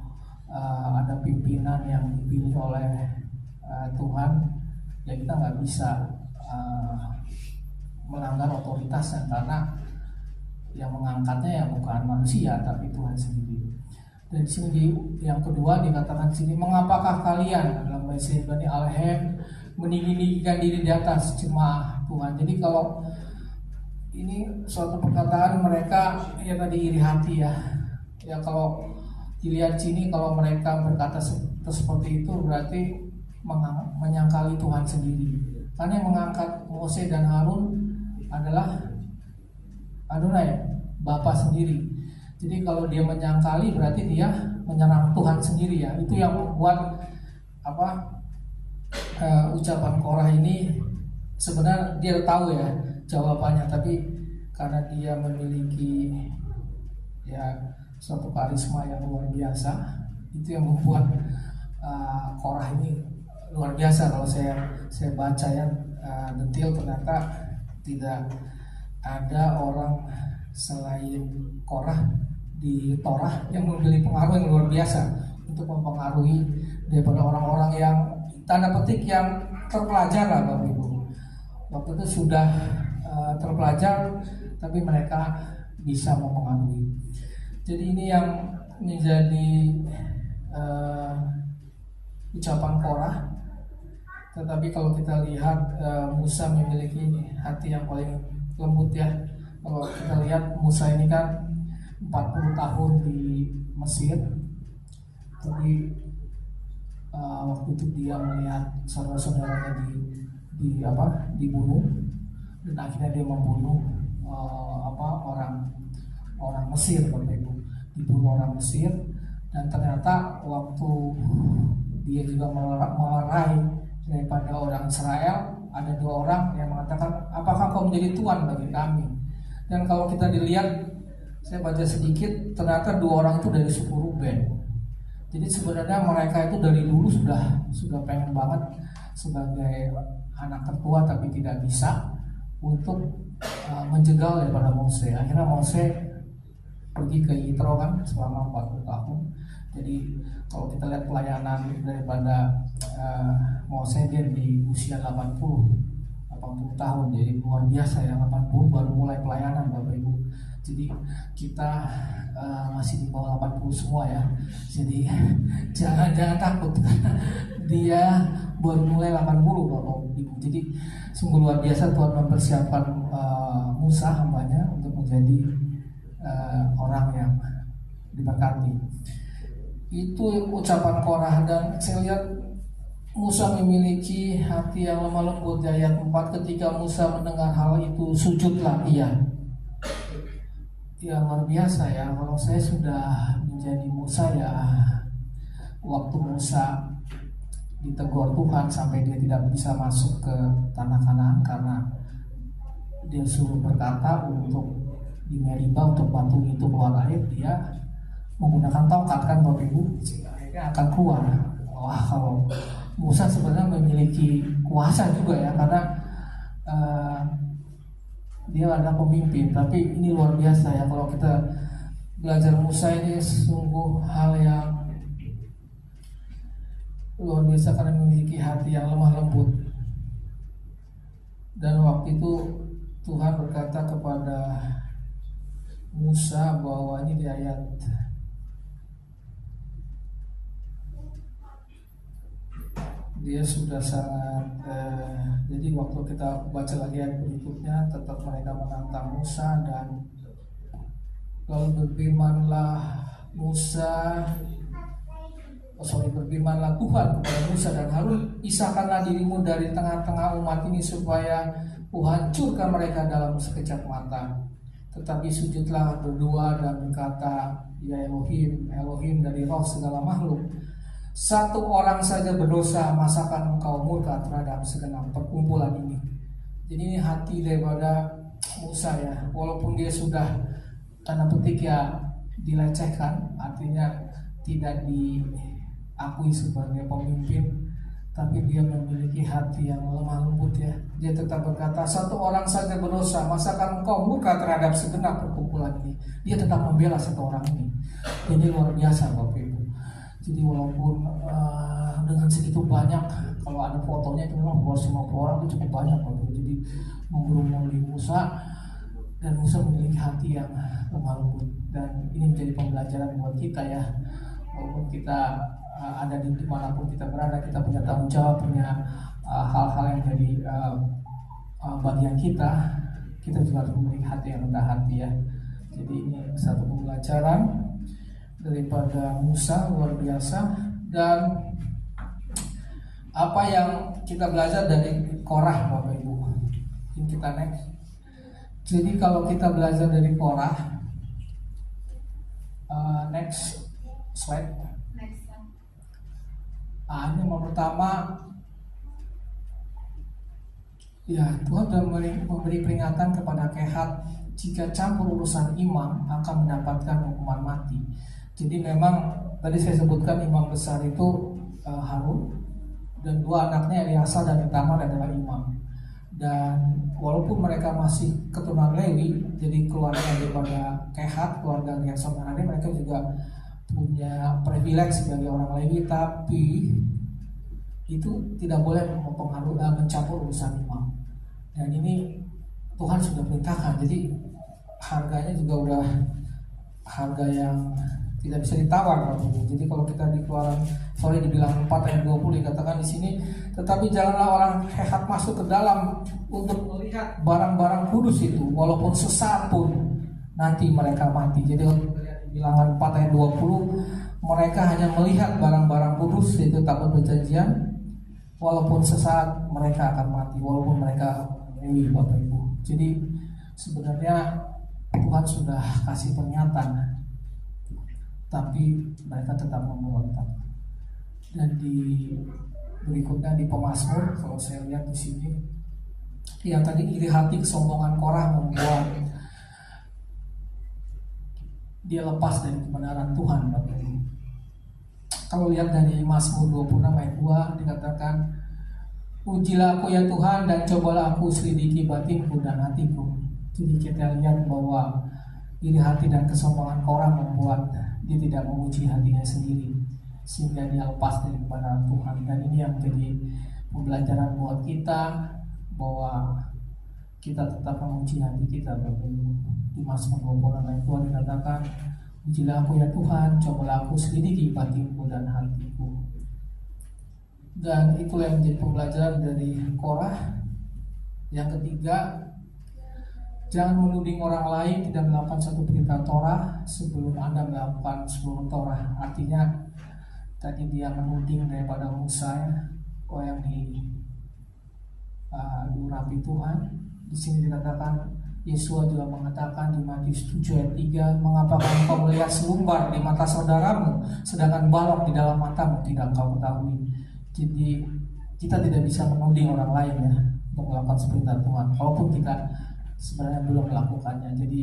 ada pimpinan yang dipilih oleh Tuhan, ya kita nggak bisa melanggar otoritasnya, karena yang mengangkatnya ya bukan manusia tapi Tuhan sendiri. Dan di sini yang kedua dikatakan di sini, mengapakah kalian, dalam bahasa Ibrani Alhem, meninggikan diri di atas jemaah Tuhan. Jadi kalau ini suatu perkataan mereka ya tadi iri hati ya. Ya kalau dilihat sini, kalau mereka berkata seperti itu berarti menyangkali Tuhan sendiri. Karena yang mengangkat Mose dan Harun adalah Adonai, Bapa sendiri. Jadi kalau dia menyangkali berarti dia menyerang Tuhan sendiri ya. Itu yang membuat ucapan Korah ini sebenarnya dia tahu ya jawabannya, tapi karena dia memiliki ya suatu karisma yang luar biasa, itu yang membuat Korah ini luar biasa. Kalau saya baca ya detail, ternyata tidak ada orang selain Korah di Torah yang memiliki pengaruh yang luar biasa untuk mempengaruhi daripada orang-orang yang tanda petik yang terpelajar lah Bapak Ibu. Waktu itu sudah terpelajar, tapi mereka bisa mempengaruhi. Jadi ini yang menjadi ucapan Korah. Tetapi kalau kita lihat Musa memiliki hati yang paling lembut ya. Kalau kita lihat Musa ini kan 40 tahun di Mesir. Jadi waktu itu dia melihat saudara-saudaranya dibunuh, dan akhirnya dia membunuh orang Mesir, Bapak Ibu, dibunuh orang Mesir. Dan ternyata waktu dia juga melerai daripada orang Israel, ada 2 orang yang mengatakan, apakah kau menjadi tuan bagi kami? Dan kalau kita dilihat, saya baca sedikit, ternyata 2 orang itu dari suku Ruben. Jadi sebenarnya mereka itu dari dulu sudah pengen banget sebagai anak tertua, tapi tidak bisa untuk menjegal daripada Mose. Akhirnya Mose pergi ke Yitro kan selama 40 tahun. Jadi kalau kita lihat pelayanan daripada Mose, dia di usia 80 tahun. Jadi luar biasa ya, 80 baru mulai pelayanan, Bapak Ibu. Jadi kita masih di bawah 80 semua ya. Jadi jangan takut. Dia baru mulai 80, Bapak Ibu. Jadi sungguh luar biasa Tuhan mempersiapkan Musa hambanya untuk menjadi orang yang diberkati. Itu ucapan Korah. Dan saya lihat Musa memiliki hati yang lemah lembut. Di ayat 4, ketika Musa mendengar hal itu, sujudlah ia. Ya luar biasa ya. Kalau saya sudah menjadi Musa ya, waktu Musa ditegur Tuhan sampai dia tidak bisa masuk ke tanah Kanaan karena dia suruh berkata untuk di Meribah untuk bantu itu keluar air, dia menggunakan tongkat kan Bapak Ibu, sehingga akhirnya akan keluar. Wah, kalau Musa sebenarnya memiliki kuasa juga ya, karena dia adalah pemimpin. Tapi ini luar biasa ya, kalau kita belajar Musa ini sungguh hal yang luar biasa karena memiliki hati yang lemah lembut. Dan waktu itu Tuhan berkata kepada Musa bahwa ini di ayat dia sudah sangat jadi waktu kita baca lagi ayat berikutnya, tetap mereka menantang Musa, dan lalu berfirmanlah Tuhan kepada Musa dan Harun, pisahkanlah dirimu dari tengah-tengah umat ini supaya kuhancurkan mereka dalam sekejap mata. Tetapi sujudlah berdua dan berkata, ya Elohim, Elohim dari roh segala makhluk, 1 orang saja berdosa, masakan engkau murka terhadap segenap perkumpulan ini. Jadi ini hati daripada Musa ya, walaupun dia sudah tanda petik ya dilecehkan, artinya tidak diakui sebagai pemimpin, tapi dia memiliki hati yang lemah lembut ya. Dia tetap berkata, 1 orang saja berdosa, masakan engkau murka terhadap segenap perkumpulan ini. Dia tetap membela 1 orang ini. Ini luar biasa Bapak Ibu. Jadi walaupun dengan segitu banyak, kalau ada fotonya itu memang 250 orang itu cukup banyak Bapak Ibu. Jadi menggerumuli Musa, dan Musa memiliki hati yang lemah lembut. Dan ini menjadi pembelajaran buat kita ya. Walaupun kita ada di dimanapun kita berada, kita punya tanggung jawab, punya hal-hal yang jadi bagian kita juga harus memiliki hati yang rendah hati ya. Jadi ini satu pembelajaran daripada Musa luar biasa. Dan apa yang kita belajar dari Korah Bapak Ibu, ini kita next. Jadi kalau kita belajar dari Korah, next slide. Ini yang pertama, ya Tuhan sudah memberi peringatan kepada Kehat, jika campur urusan imam akan mendapatkan hukuman mati. Jadi memang tadi saya sebutkan imam besar itu Harun, dan 2 anaknya Eleazar dan Itamar adalah imam. Dan walaupun mereka masih keturunan Lewi, jadi keluarga daripada Kehat, keluarga yang sebenarnya mereka juga punya privilege sebagai orang Lewi, tapi itu tidak boleh mempengaruhi mencampur urusan imam. Dan ini Tuhan sudah perintahkan, jadi harganya juga udah harga yang tidak bisa ditawar. Jadi kalau kita di Keluaran dibilang 4 ayat 20 dikatakan di sini, tetapi janganlah orang Kehat masuk ke dalam untuk melihat barang-barang kudus itu, walaupun sesaat pun nanti mereka mati. Jadi Bilangan 4 ayat 20, mereka hanya melihat barang-barang kudus yaitu tabut perjanjian, walaupun sesaat mereka akan mati, walaupun mereka menyembelih Bapak Ibu. Jadi sebenarnya Tuhan sudah kasih pernyataan, tapi mereka tetap memberontak. Dan di berikutnya di Pemazmur, kalau saya lihat di sini, yang tadi iri hati kesombongan Korah membuat dia lepas dari kebenaran Tuhan, Bapak Ibu. Kalau lihat dari Mazmur 26 ayat 2 dikatakan, ujilah aku ya Tuhan dan cobalah aku selidiki batinku dan hatiku. Jadi kita lihat bahwa iri hati dan kesombongan Korah membuat dia tidak menguji hatinya sendiri, sehingga dia lepas dari kebenaran Tuhan. Dan ini yang menjadi pembelajaran buat kita, bahwa kita tetap menguji hati kita, Bapak Ibu. Di Mazmur 26 ayat 2 dikatakan, ujilah aku ya Tuhan, cobalah aku selidiki batinku dan hatiku. Dan itulah yang menjadi pembelajaran dari Korah. Yang ketiga, jangan menuding orang lain tidak melakukan satu perintah Torah sebelum Anda melakukan seluruh Torah. Artinya tadi dia menuding daripada Musa, yang diurapi Tuhan. Di sini dikatakan, Yesua juga mengatakan di Matius 7 ayat 3, mengapa engkau melihat selumbar di mata saudaramu, sedangkan balok di dalam matamu tidak engkau ketahui. Jadi kita tidak bisa menuding orang lain ya untuk melakukan perintah Tuhan, walaupun kita sebenarnya belum melakukannya. Jadi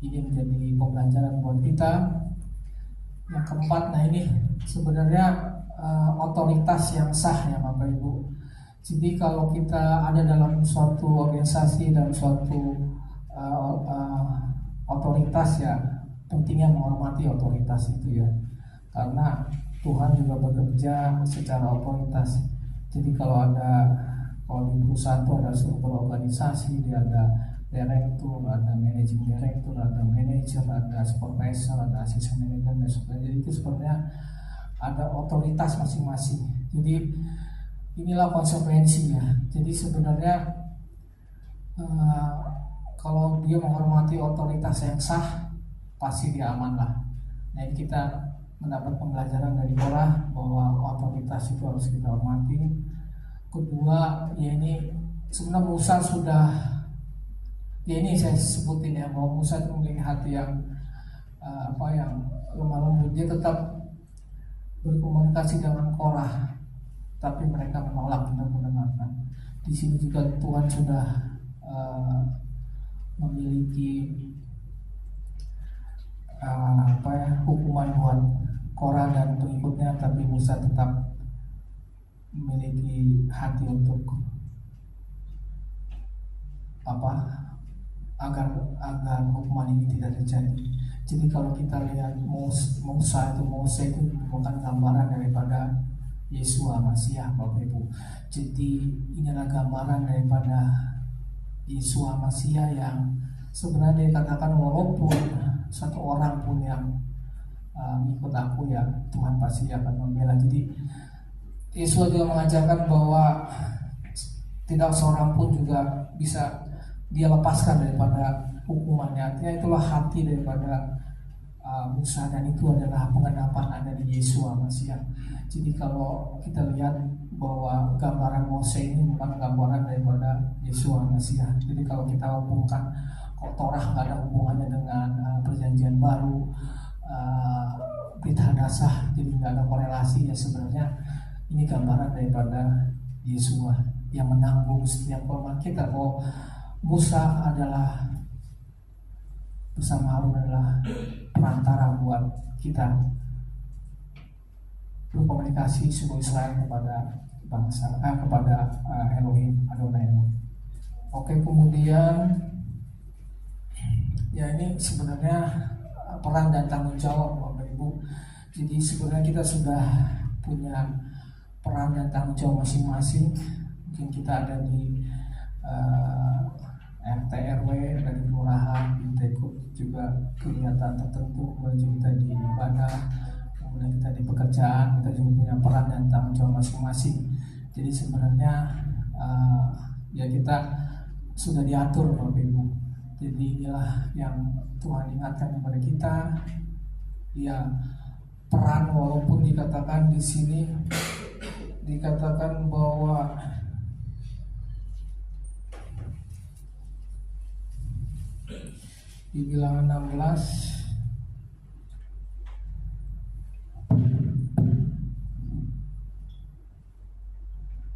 ini menjadi pembelajaran buat kita. Yang keempat, nah ini sebenarnya otoritas yang sah ya Bapak Ibu. Jadi kalau kita ada dalam suatu organisasi dan suatu otoritas ya, pentingnya menghormati otoritas itu ya, karena Tuhan juga bekerja secara otoritas. Jadi kalau di perusahaan itu ada struktur organisasi, dia ada direktur, ada managing director, ada manager, ada supervisor, ada asisten manajer dan sebagainya. Jadi itu sebenarnya ada otoritas masing-masing. Jadi inilah konsekuensinya. Jadi sebenarnya kalau dia menghormati otoritas yang sah, pasti dia aman lah. Nah ini kita mendapat pembelajaran dari Korah bahwa otoritas itu harus kita hormati. Kedua, ya ini sebenarnya Musa sudah, ya ini saya sebutin ya, bahwa Musa itu memiliki hati yang yang lemah lembut. Dia tetap berkomunikasi dengan Korah, tapi mereka menolak untuk mendengarkan. Di sini juga Tuhan sudah memiliki hukuman buat Korah dan pengikutnya, tapi Musa tetap memiliki hati untuk agar hukuman ini tidak terjadi. Jadi kalau kita lihat Mose itu bukan gambaran daripada Yesua Masiah, Bapak Ibu. Jadi inilah gambaran daripada Yesua Masiah yang sebenarnya dikatakan walaupun satu orang pun yang ikut aku ya Tuhan pasti akan membela. Jadi Yesus juga mengajarkan bahwa tidak seorang pun juga bisa dia lepaskan daripada hukumannya. Artinya itulah hati daripada Musa, dan itu adalah pengenapan ada di Yesus Masiah. Jadi kalau kita lihat bahwa gambaran Mose ini bukan gambaran daripada Yesus Masiah. Jadi kalau kita hubungkan, kalau Torah nggak ada hubungannya dengan perjanjian baru, Brit Hadasah, jadi nggak ada korelasi ya. Sebenarnya ini gambaran daripada Yesus yang menanggung setiap korban kita. Bahwa Musa adalah bersama Harun adalah perantara buat kita berkomunikasi seluruh Israel kepada bangsa, kepada Elohim Adonai. Oke, kemudian ya ini sebenarnya peran dan tanggung jawab Bapak Ibu. Jadi sebenarnya kita sudah punya peran dan tanggung jawab masing-masing. Mungkin kita ada di RT RW, ada di kelurahan, kita ikut juga kegiatan tertentu, kemudian kita di ibadah, kemudian kita di pekerjaan, kita juga punya peran dan tanggung jawab masing-masing. Jadi sebenarnya ya kita sudah diatur Bapak Ibu. Jadi inilah yang Tuhan ingatkan kepada kita, ya peran, walaupun dikatakan di sini dikatakan bahwa di Bilangan 16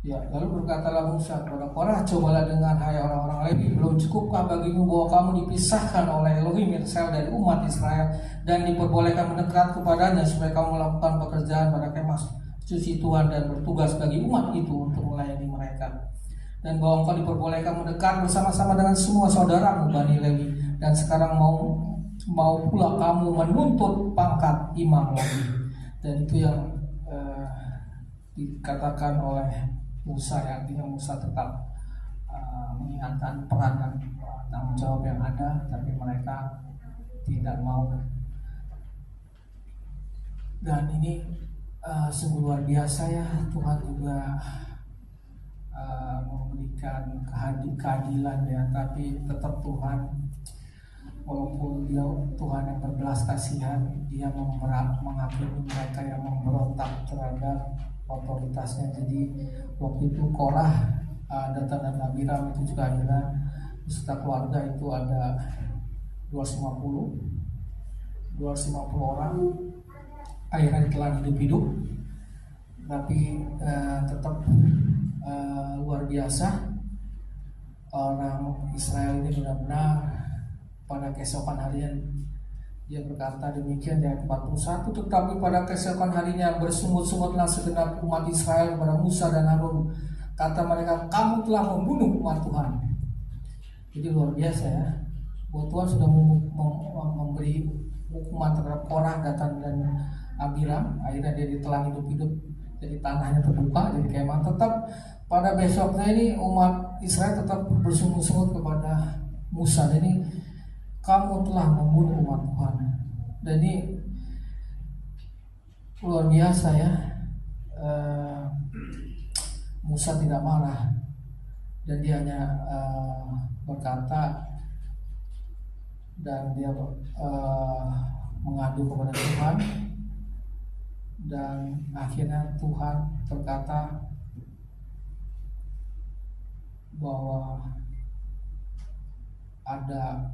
ya, lalu berkatalah Musa kepada Korah, cobalah dengar hai orang-orang Lewi, belum cukupkah bagimu bahwa kamu dipisahkan oleh Elohim Israel dari umat Israel dan diperbolehkan mendekat kepadanya supaya kamu melakukan pekerjaan pada kemah suci Tuhan dan bertugas bagi umat itu untuk melayani mereka, dan bahwa engkau diperbolehkan mendekat bersama-sama dengan semua saudaramu Bani Lewi, dan sekarang mau pula kamu menuntut pangkat imam lagi. Dan itu yang dikatakan oleh Musa, ya, artinya Musa tetap mengingatkan peran dan tanggung jawab yang ada, tapi mereka tidak mau. Dan ini sungguh luar biasa, ya. Tuhan juga memberikan keadilan, ya, tapi tetap Tuhan, walaupun dia Tuhan yang berbelas kasihan, dia menghakimi mereka yang memberontak terhadap otoritasnya. Jadi waktu itu Korah, Datan dan Abiram itu juga akhirnya beserta keluarga itu ada 250 orang akhirnya ditelan hidup-hidup, tapi tetap luar biasa orang Israel ini benar-benar pada keesokan harinya. Dia berkata demikian di ayat 41, tetapi pada keesokan harinya bersungut-sungutlah segenap umat Israel kepada Musa dan Harun. Kata mereka, kamu telah membunuh umat Tuhan. Jadi luar biasa, ya, bahwa Tuhan sudah memberi hukuman terhadap Korah, Datan dan Abiram. Akhirnya dia ditelan hidup-hidup, jadi tanahnya terbuka, jadi kemah. Tetap pada besoknya ini umat Israel tetap bersungut-sungut kepada Musa. Jadi kamu telah membunuh umat Tuhan. Dan ini luar biasa, ya. Musa tidak marah, dan dia hanya berkata, dan dia mengadu kepada Tuhan. Dan akhirnya Tuhan berkata bahwa ada,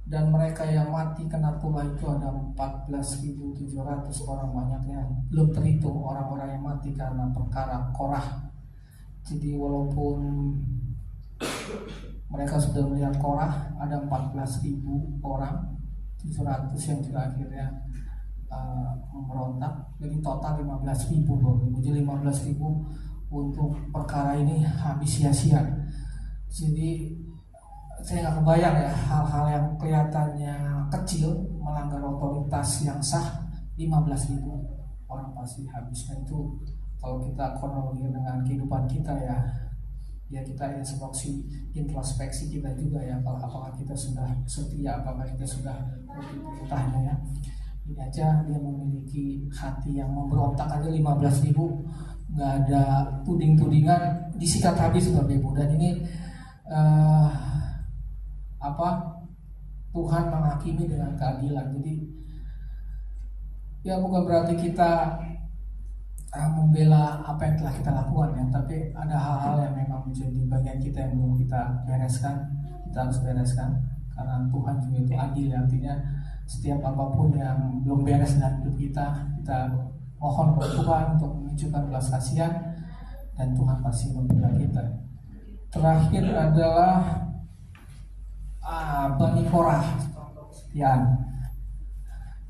dan mereka yang mati kena tulah itu ada 14.700 orang, banyaknya belum terhitung orang-orang yang mati karena perkara Korah. Jadi walaupun mereka sudah melihat Korah, ada 14.000 orang 700 yang juga akhirnya memberontak. Jadi total 15.000. Jadi 15.000 untuk perkara ini habis sia-sia. Jadi saya nggak kebayang, ya, hal-hal yang kelihatannya kecil melanggar otoritas yang sah, 15.000 orang pasti habisnya. Itu kalau kita kronologi dengan kehidupan kita, ya kita introspeksi kita juga, ya, apakah kita sudah setia, apakah kita sudah mengikuti perintahnya, ya. Ini aja dia memiliki hati yang memberontak aja 15.000, nggak ada tuding-tudingan, disikat habis Bapak Ibu. Dan ini Tuhan menghakimi dengan keadilan. Jadi ya bukan berarti kita membela apa yang telah kita lakukan, ya, tapi ada hal-hal yang memang menjadi bagian kita yang belum kita bereskan, kita harus bereskan, karena Tuhan juga itu adil. Artinya setiap apapun yang belum beres dalam hidup kita mohon kepada Tuhan untuk menunjukkan belas kasihan, dan Tuhan pasti membela kita. Terakhir adalah Bani Korah, ya.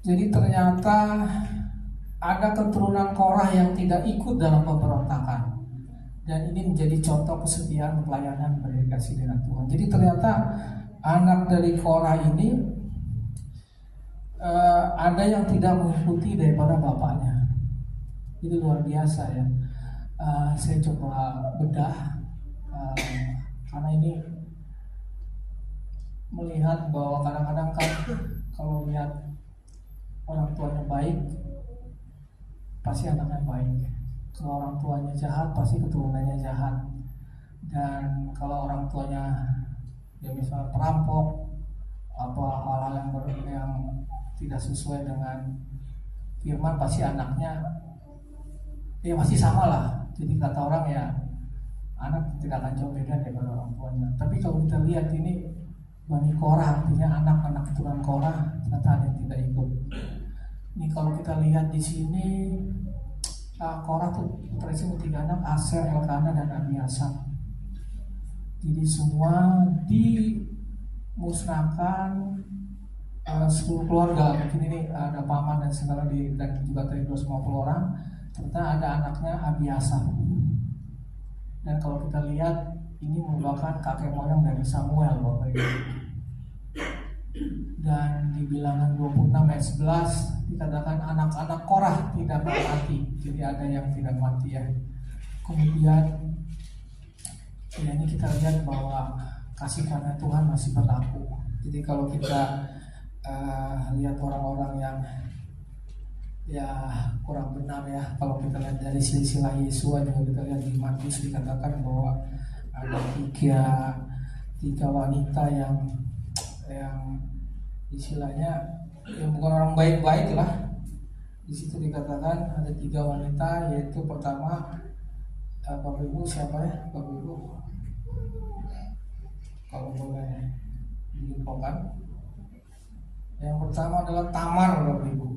Jadi ternyata ada keturunan Korah yang tidak ikut dalam pemberontakan, dan ini menjadi contoh kesetiaan pelayanan berdedikasi dengan Tuhan. Jadi ternyata anak dari Korah ini ada yang tidak mengikuti daripada bapaknya. Itu luar biasa, ya. Saya coba bedah karena ini melihat bahwa kadang-kadang kan kalau lihat orang tuanya baik, pasti anaknya baik. Kalau orang tuanya jahat, pasti keturunannya jahat. Dan kalau orang tuanya ya misalnya perampok, hal-hal yang tidak sesuai dengan firman, pasti anaknya ya masih sama lah. Jadi kata orang ya anak tidak akan jauh beda daripada orang tuanya. Tapi kalau kita lihat ini Bani Korah, artinya anak-anak keturunan Korah, ternyata ada yang tidak ikut. Ini kalau kita lihat di sini Korah tuh putranya 3 anak, Aser, Elkana, dan Abiasap. Jadi semua dimusnahkan 10 keluarga. Mungkin ini ada paman dan segala dan juga tadi 250 orang. Ternyata ada anaknya Abiasap. Dan kalau kita lihat ini merupakan kakek moyang dari Samuel, Bapak Ibu. Dan di Bilangan 26 ayat 11 dikatakan anak-anak Korah tidak mati. Jadi ada yang tidak mati ya. Kemudian ya ini kita lihat bahwa kasih karunia Tuhan masih berlaku. Jadi kalau kita lihat orang-orang yang ya kurang benar ya, kalau kita lihat dari silsilah Yesua juga kita lihat di Matius dikatakan bahwa ada tiga wanita yang istilahnya yang bukan orang baik-baik lah. Di situ dikatakan ada 3 wanita, yaitu pertama Bapak Ibu siapa ya Bapak Ibu, kalau boleh diinfokan. Yang pertama adalah Tamar, Bapak Ibu.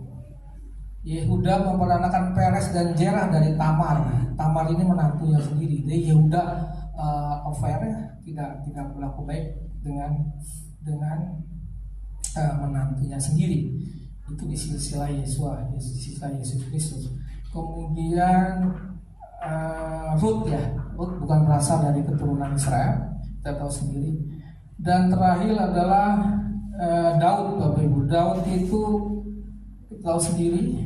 Yehuda memperanakan Peres dan Jerah dari Tamar. Tamar ini menantunya sendiri. Jadi Yehuda affair tidak berlaku baik dengan menantunya sendiri. Itu di silsilah Yesus Kristus. Kemudian Ruth bukan berasal dari keturunan Israel, kita tahu sendiri. Dan terakhir adalah Daud, Bapak Ibu. Daud itu kita tahu sendiri,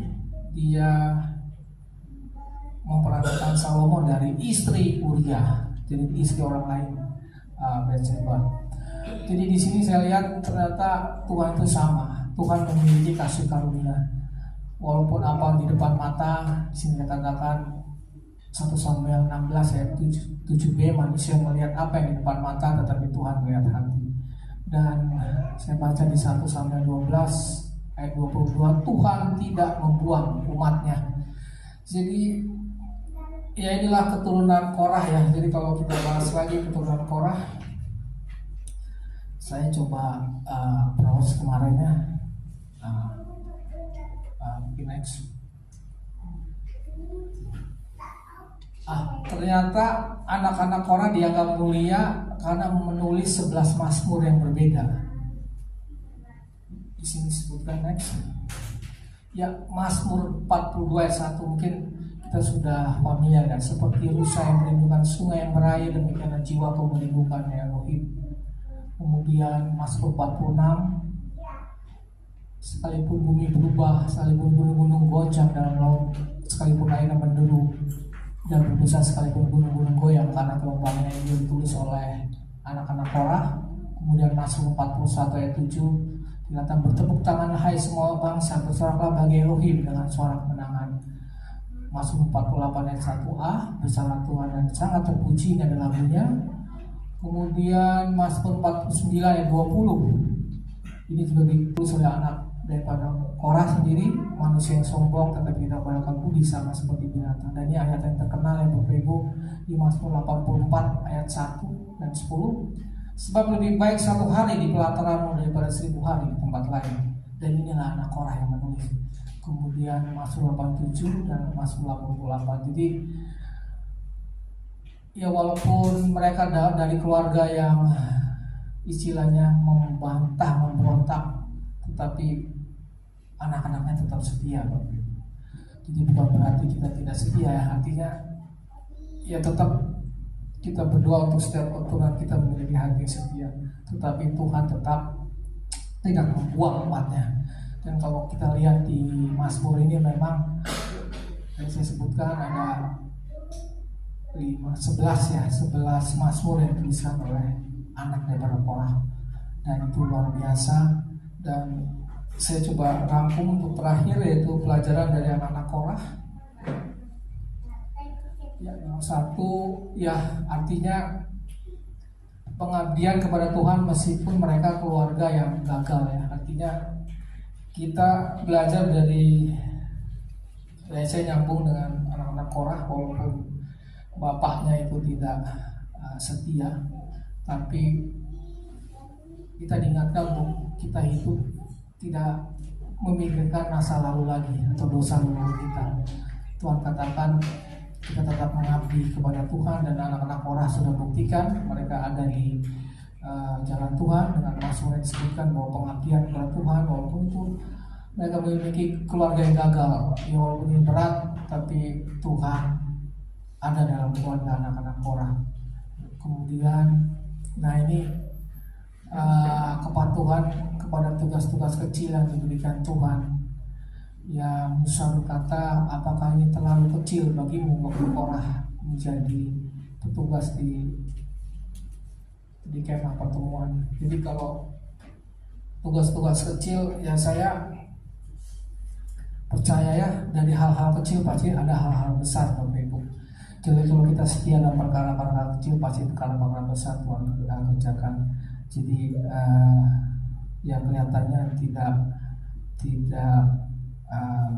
dia memperanakan Salomo dari istri Uria, jadi istri orang lain, Batseba. Jadi di sini saya lihat ternyata Tuhan itu sama. Tuhan memiliki kasih karunia. Walaupun apa di depan mata, di sini dikatakan 1 Samuel 16 ayat 7b, manusia melihat apa yang di depan mata, tetapi Tuhan melihat hati. Dan saya baca di 1 Samuel 12 ayat 22, Tuhan tidak membuang umatnya. Jadi ya inilah keturunan Korah ya. Jadi kalau kita bahas lagi keturunan Korah, saya coba browse kemarinnya. Mungkin next. Ternyata anak-anak Korah dianggap mulia karena menulis 11 mazmur yang berbeda. Di sini disebutkan next. Ya, Mazmur 42 ayat 1 mungkin kita sudah familiar kan. Seperti rusa yang merindukan sungai yang berair, demikianlah jiwaku merindukan ya Elohim. Kemudian Mazmur 46, sekalipun bumi berubah, sekalipun gunung-gunung goncang dalam laut, sekalipun airnya menderu dan berbusa, sekalipun gunung-gunung goyang karena gelombangnya, ini ditulis oleh anak-anak Korah. Kemudian Mazmur 41 ayat 7 dikatakan, bertepuk tangan hai semua bangsa, bersoraklah bagi Elohim dengan suara kemenangan. Mazmur 48 ayat 1a, bersama Tuhan dan sangat terpuji, ini adalah lagunya. Kemudian Mazmur 49 ayat 20, ini juga ditulis oleh anak daripada Korah sendiri, manusia yang sombong tetapi tidak berlaku budi sama seperti binatang. Dan ini ayat yang terkenal yang Bapak Ibu di Mazmur 84 ayat 1 dan 10. Sebab lebih baik 1 hari di pelataranmu daripada 1000 hari di tempat lain. Dan inilah anak Korah yang menulis. Kemudian Mazmur 87 dan Mazmur 88. Jadi ya walaupun mereka dari keluarga yang istilahnya membantah, memberontak, tetapi anak-anaknya tetap setia, Bapak. Jadi bukan berarti kita tidak setia ya. Artinya ya tetap kita berdoa untuk setiap keturunan kita memiliki hati yang setia, tetapi Tuhan tetap tidak membuang umatnya. Dan kalau kita lihat di Mazmur ini memang yang saya sebutkan ada 11 Mazmur yang dituliskan oleh anak daripada Korah, dan itu luar biasa. Dan saya coba rangkum untuk terakhir, yaitu pelajaran dari anak-anak Korah. Ya, yang satu ya artinya pengabdian kepada Tuhan meskipun mereka keluarga yang gagal ya. Artinya kita belajar dari saya nyambung dengan anak-anak Korah, walaupun bapaknya itu tidak setia, tapi kita diingatkan untuk kita hidup tidak memikirkan masa lalu lagi atau dosa lalu kita. Tuhan katakan kita tetap mengabdi kepada Tuhan, dan anak-anak Korah sudah buktikan mereka ada di jalan Tuhan dengan Mazmur yang disebutkan bahwa pengabdian kepada Tuhan, walaupun itu mereka memiliki keluarga yang gagal, ya walaupun ini berat, tapi Tuhan ada dalam keluarga anak-anak Korah. Kemudian, nah ini kepatuhan kepada tugas-tugas kecil yang diberikan Tuhan. Ya, Musa berkata, apakah ini terlalu kecil bagimu waktu Korah menjadi petugas di kemah pertemuan. Jadi kalau tugas-tugas kecil, ya saya percaya ya, dari hal-hal kecil pasti ada hal-hal besar, Bapak Ibu. Jadi kalau kita setia dalam perkara-perkara kecil, pasti perkara-perkara besar Tuhan akan kerjakan. Jadi yang kelihatannya tidak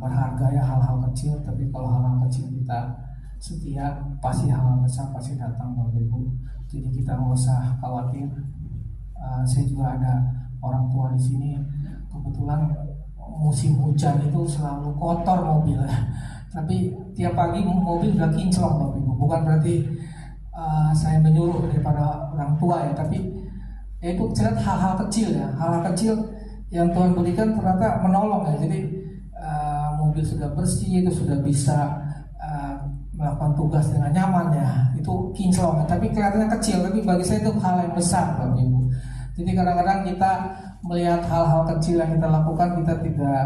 berharga ya hal-hal kecil, tapi kalau hal-hal kecil kita setia, pasti hal-hal besar pasti datang, Bapak Ibu. Jadi kita nggak usah khawatir. Saya juga ada orang tua di sini. Kebetulan musim hujan itu selalu kotor mobil, tapi tiap pagi mobil udah kinclong, Bapak Ibu. Bukan berarti saya menyuruh daripada orang tua ya, tapi itu cerita hal-hal kecil ya, hal-hal kecil yang Tuhan berikan ternyata menolong ya. Jadi mobil sudah bersih, itu sudah bisa melakukan tugas dengan nyaman ya, itu kinclong, tapi kelihatannya kecil, tapi bagi saya itu hal yang besar, Bapak Ibu. Jadi kadang-kadang kita melihat hal-hal kecil yang kita lakukan, kita tidak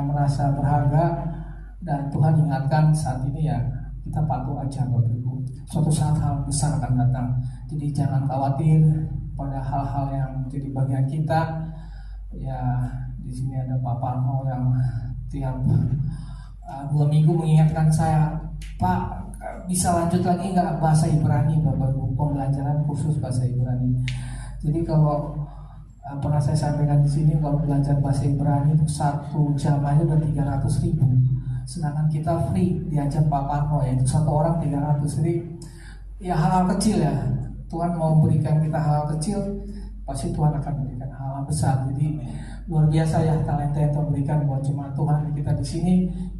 merasa berharga, dan Tuhan ingatkan saat ini ya, kita patuh aja, Bapak Ibu. Suatu saat hal besar akan datang. Jadi jangan khawatir pada hal-hal yang menjadi bagian kita. Ya, di sini ada Pak Parno yang tiap 2 minggu mengingatkan saya, Pak, bisa lanjut lagi nggak bahasa Ibrani, Bapak Ibu, pembelajaran khusus bahasa Ibrani. Jadi kalau pernah saya sampaikan di sini, kalau belajar bahasa Ibrani itu 1 jam aja udah 300.000. Sedangkan kita free diajar Pak Parno, yaitu 1 orang 300. Jadi ya hal-hal kecil ya, Tuhan mau berikan kita hal-hal kecil, pasti Tuhan akan berikan hal-hal besar. Jadi luar biasa ya talenta yang Tuhan berikan buat jemaat Tuhan kita di sini.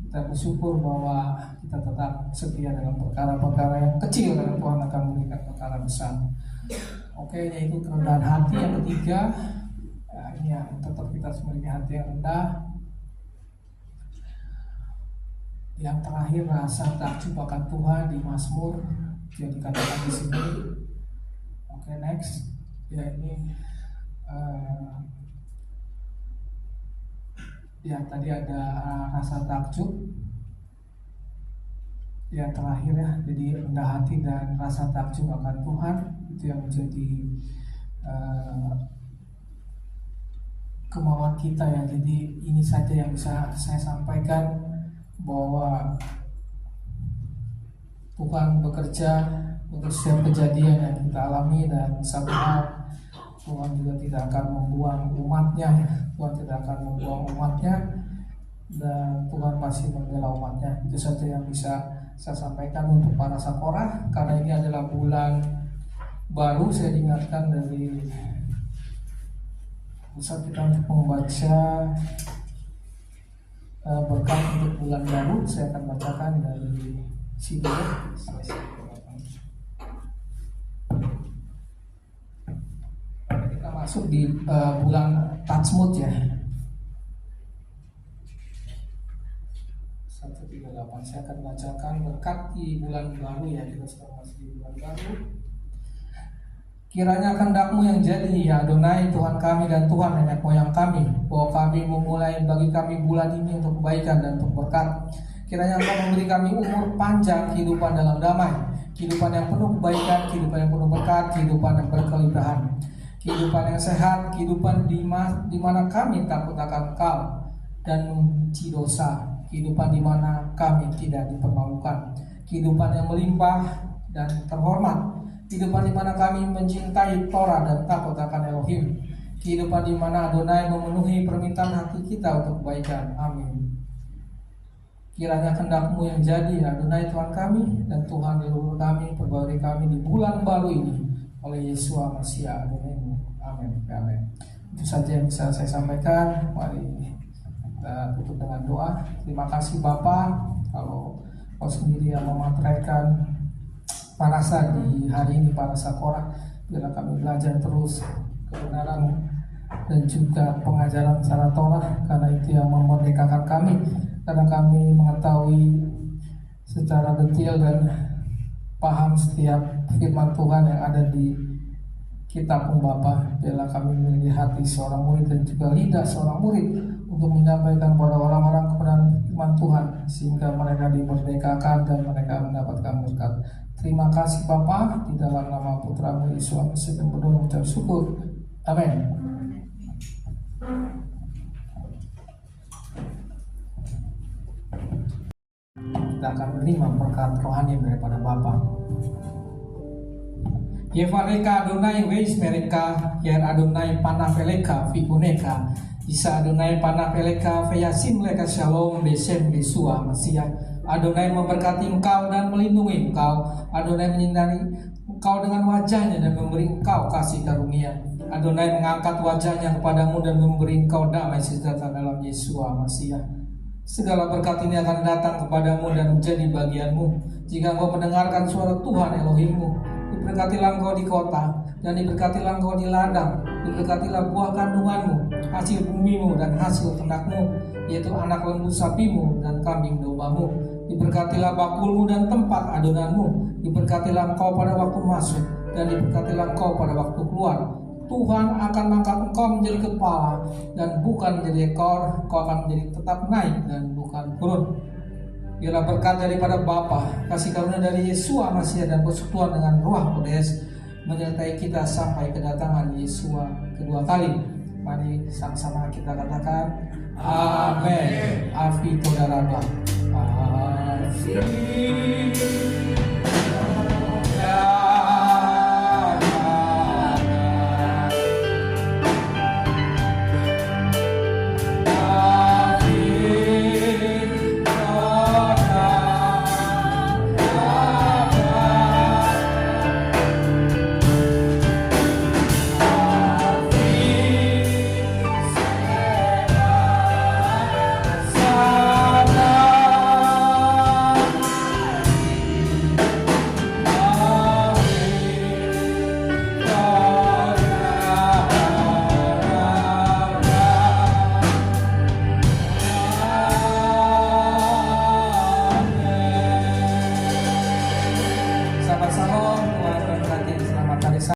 Kita bersyukur bahwa kita tetap setia dalam perkara-perkara yang kecil, karena Tuhan akan memberikan perkara besar. Oke, yaitu kerendahan hati yang ketiga. Ya, ini ya, tetap kita memiliki hati yang rendah. Yang terakhir, rasa takjub akan Tuhan di Mazmur yang dikatakan di sini. Oke, next. Ya, ini ya tadi ada rasa takjub. Yang terakhir ya, jadi rendah hati dan rasa takjub akan Tuhan, itu yang menjadi kemauan kita ya. Jadi ini saja yang bisa saya sampaikan, bahwa Tuhan bekerja untuk setiap kejadian yang kita alami, dan satu hal, Tuhan juga tidak akan membuang umatnya. Tuhan tidak akan membuang umatnya, dan Tuhan masih membela umatnya. Itu saja yang bisa saya sampaikan untuk para Sakorah. Karena ini adalah bulan baru, saya diingatkan dari pusat kita untuk membaca berkat untuk bulan baru. Saya akan bacakan dari sini. Kita masuk di bulan Tatsmut ya. 138. Saya akan bacakan berkat di bulan baru ya. Kita sedang masuk di bulan baru. Kiranya kehendak-Mu yang jadi ya Adonai, Tuhan kami dan Tuhan nenek moyang kami, bahwa kami memulai bagi kami bulan ini untuk kebaikan dan untuk berkat. Kiranya Engkau memberi kami umur panjang, kehidupan dalam damai, kehidupan yang penuh kebaikan, kehidupan yang penuh berkat, kehidupan yang berkelimpahan, kehidupan yang sehat, kehidupan di mana kami takut akan Engkau dan membenci dosa, kehidupan di mana kami tidak dipermalukan, kehidupan yang melimpah dan terhormat, kehidupan di mana kami mencintai Torah dan takut akan Elohim, kehidupan di mana Adonai memenuhi permintaan hati kita untuk kebaikan. Amin. Kiranya kehendak-Mu yang jadi, Adonai Tuhan kami dan Tuhan leluhur kami, perbaharui kami di bulan baru ini oleh Yesus Masihi Adonai-Mu. Amin. Amin. Itu saja yang bisa saya sampaikan. Mari kita tutup dengan doa. Terima kasih Bapa, kalau Kau sendiri yang memateraikan parasa di hari ini, parasa Korah. Biarlah kami belajar terus kebenaran dan juga pengajaran secara Torah, karena itu yang memerdekakan kami. Karena kami mengetahui secara detail dan paham setiap firman Tuhan yang ada di kitab Bapa. Biarlah kami memiliki hati seorang murid dan juga lidah seorang murid untuk menyampaikan kepada orang-orang kebenaran firman Tuhan, sehingga mereka dimerdekakan dan mereka mendapatkan berkat. Terima kasih Bapa, di dalam nama Putra-Mu Yesus Kristus kami berdoa mengucap syukur. Amin. Kita akan menerima berkat rohani daripada Bapa. Yevareka Adonai weis mereka, yer Adonai panaveleka fikuneka, Isa Adonai panaveleka feyasim leka shalom besem Yesua Masiah. Adonai memberkati engkau dan melindungi engkau. Adonai menyinari engkau dengan wajahnya dan memberi engkau kasih karunia. Adonai mengangkat wajahnya kepadamu dan memberi engkau damai sejahtera dalam Yesua Masiah. Segala berkat ini akan datang kepadamu dan menjadi bagianmu jika engkau mendengarkan suara Tuhan Elohimmu. Diberkatilah engkau di kota dan diberkatilah engkau di ladang. Diberkatilah buah kandunganmu, hasil bumimu dan hasil ternakmu, yaitu anak lembu sapimu dan kambing dombamu. Diberkatilah bakulmu dan tempat adonanmu. Diberkatilah engkau pada waktu masuk dan diberkatilah engkau pada waktu keluar. Tuhan akan mengangkat engkau menjadi kepala dan bukan menjadi ekor. Engkau akan menjadi tetap naik dan bukan turun. Biarlah berkat daripada Bapa, kasih karunia dari Yesus Masiah dan persekutuan dengan Roh Kudus menyertai kita sampai kedatangan Yesus kedua kali. Mari sama-sama kita katakan Amin. Afi Todarabah. Afi. Shalom.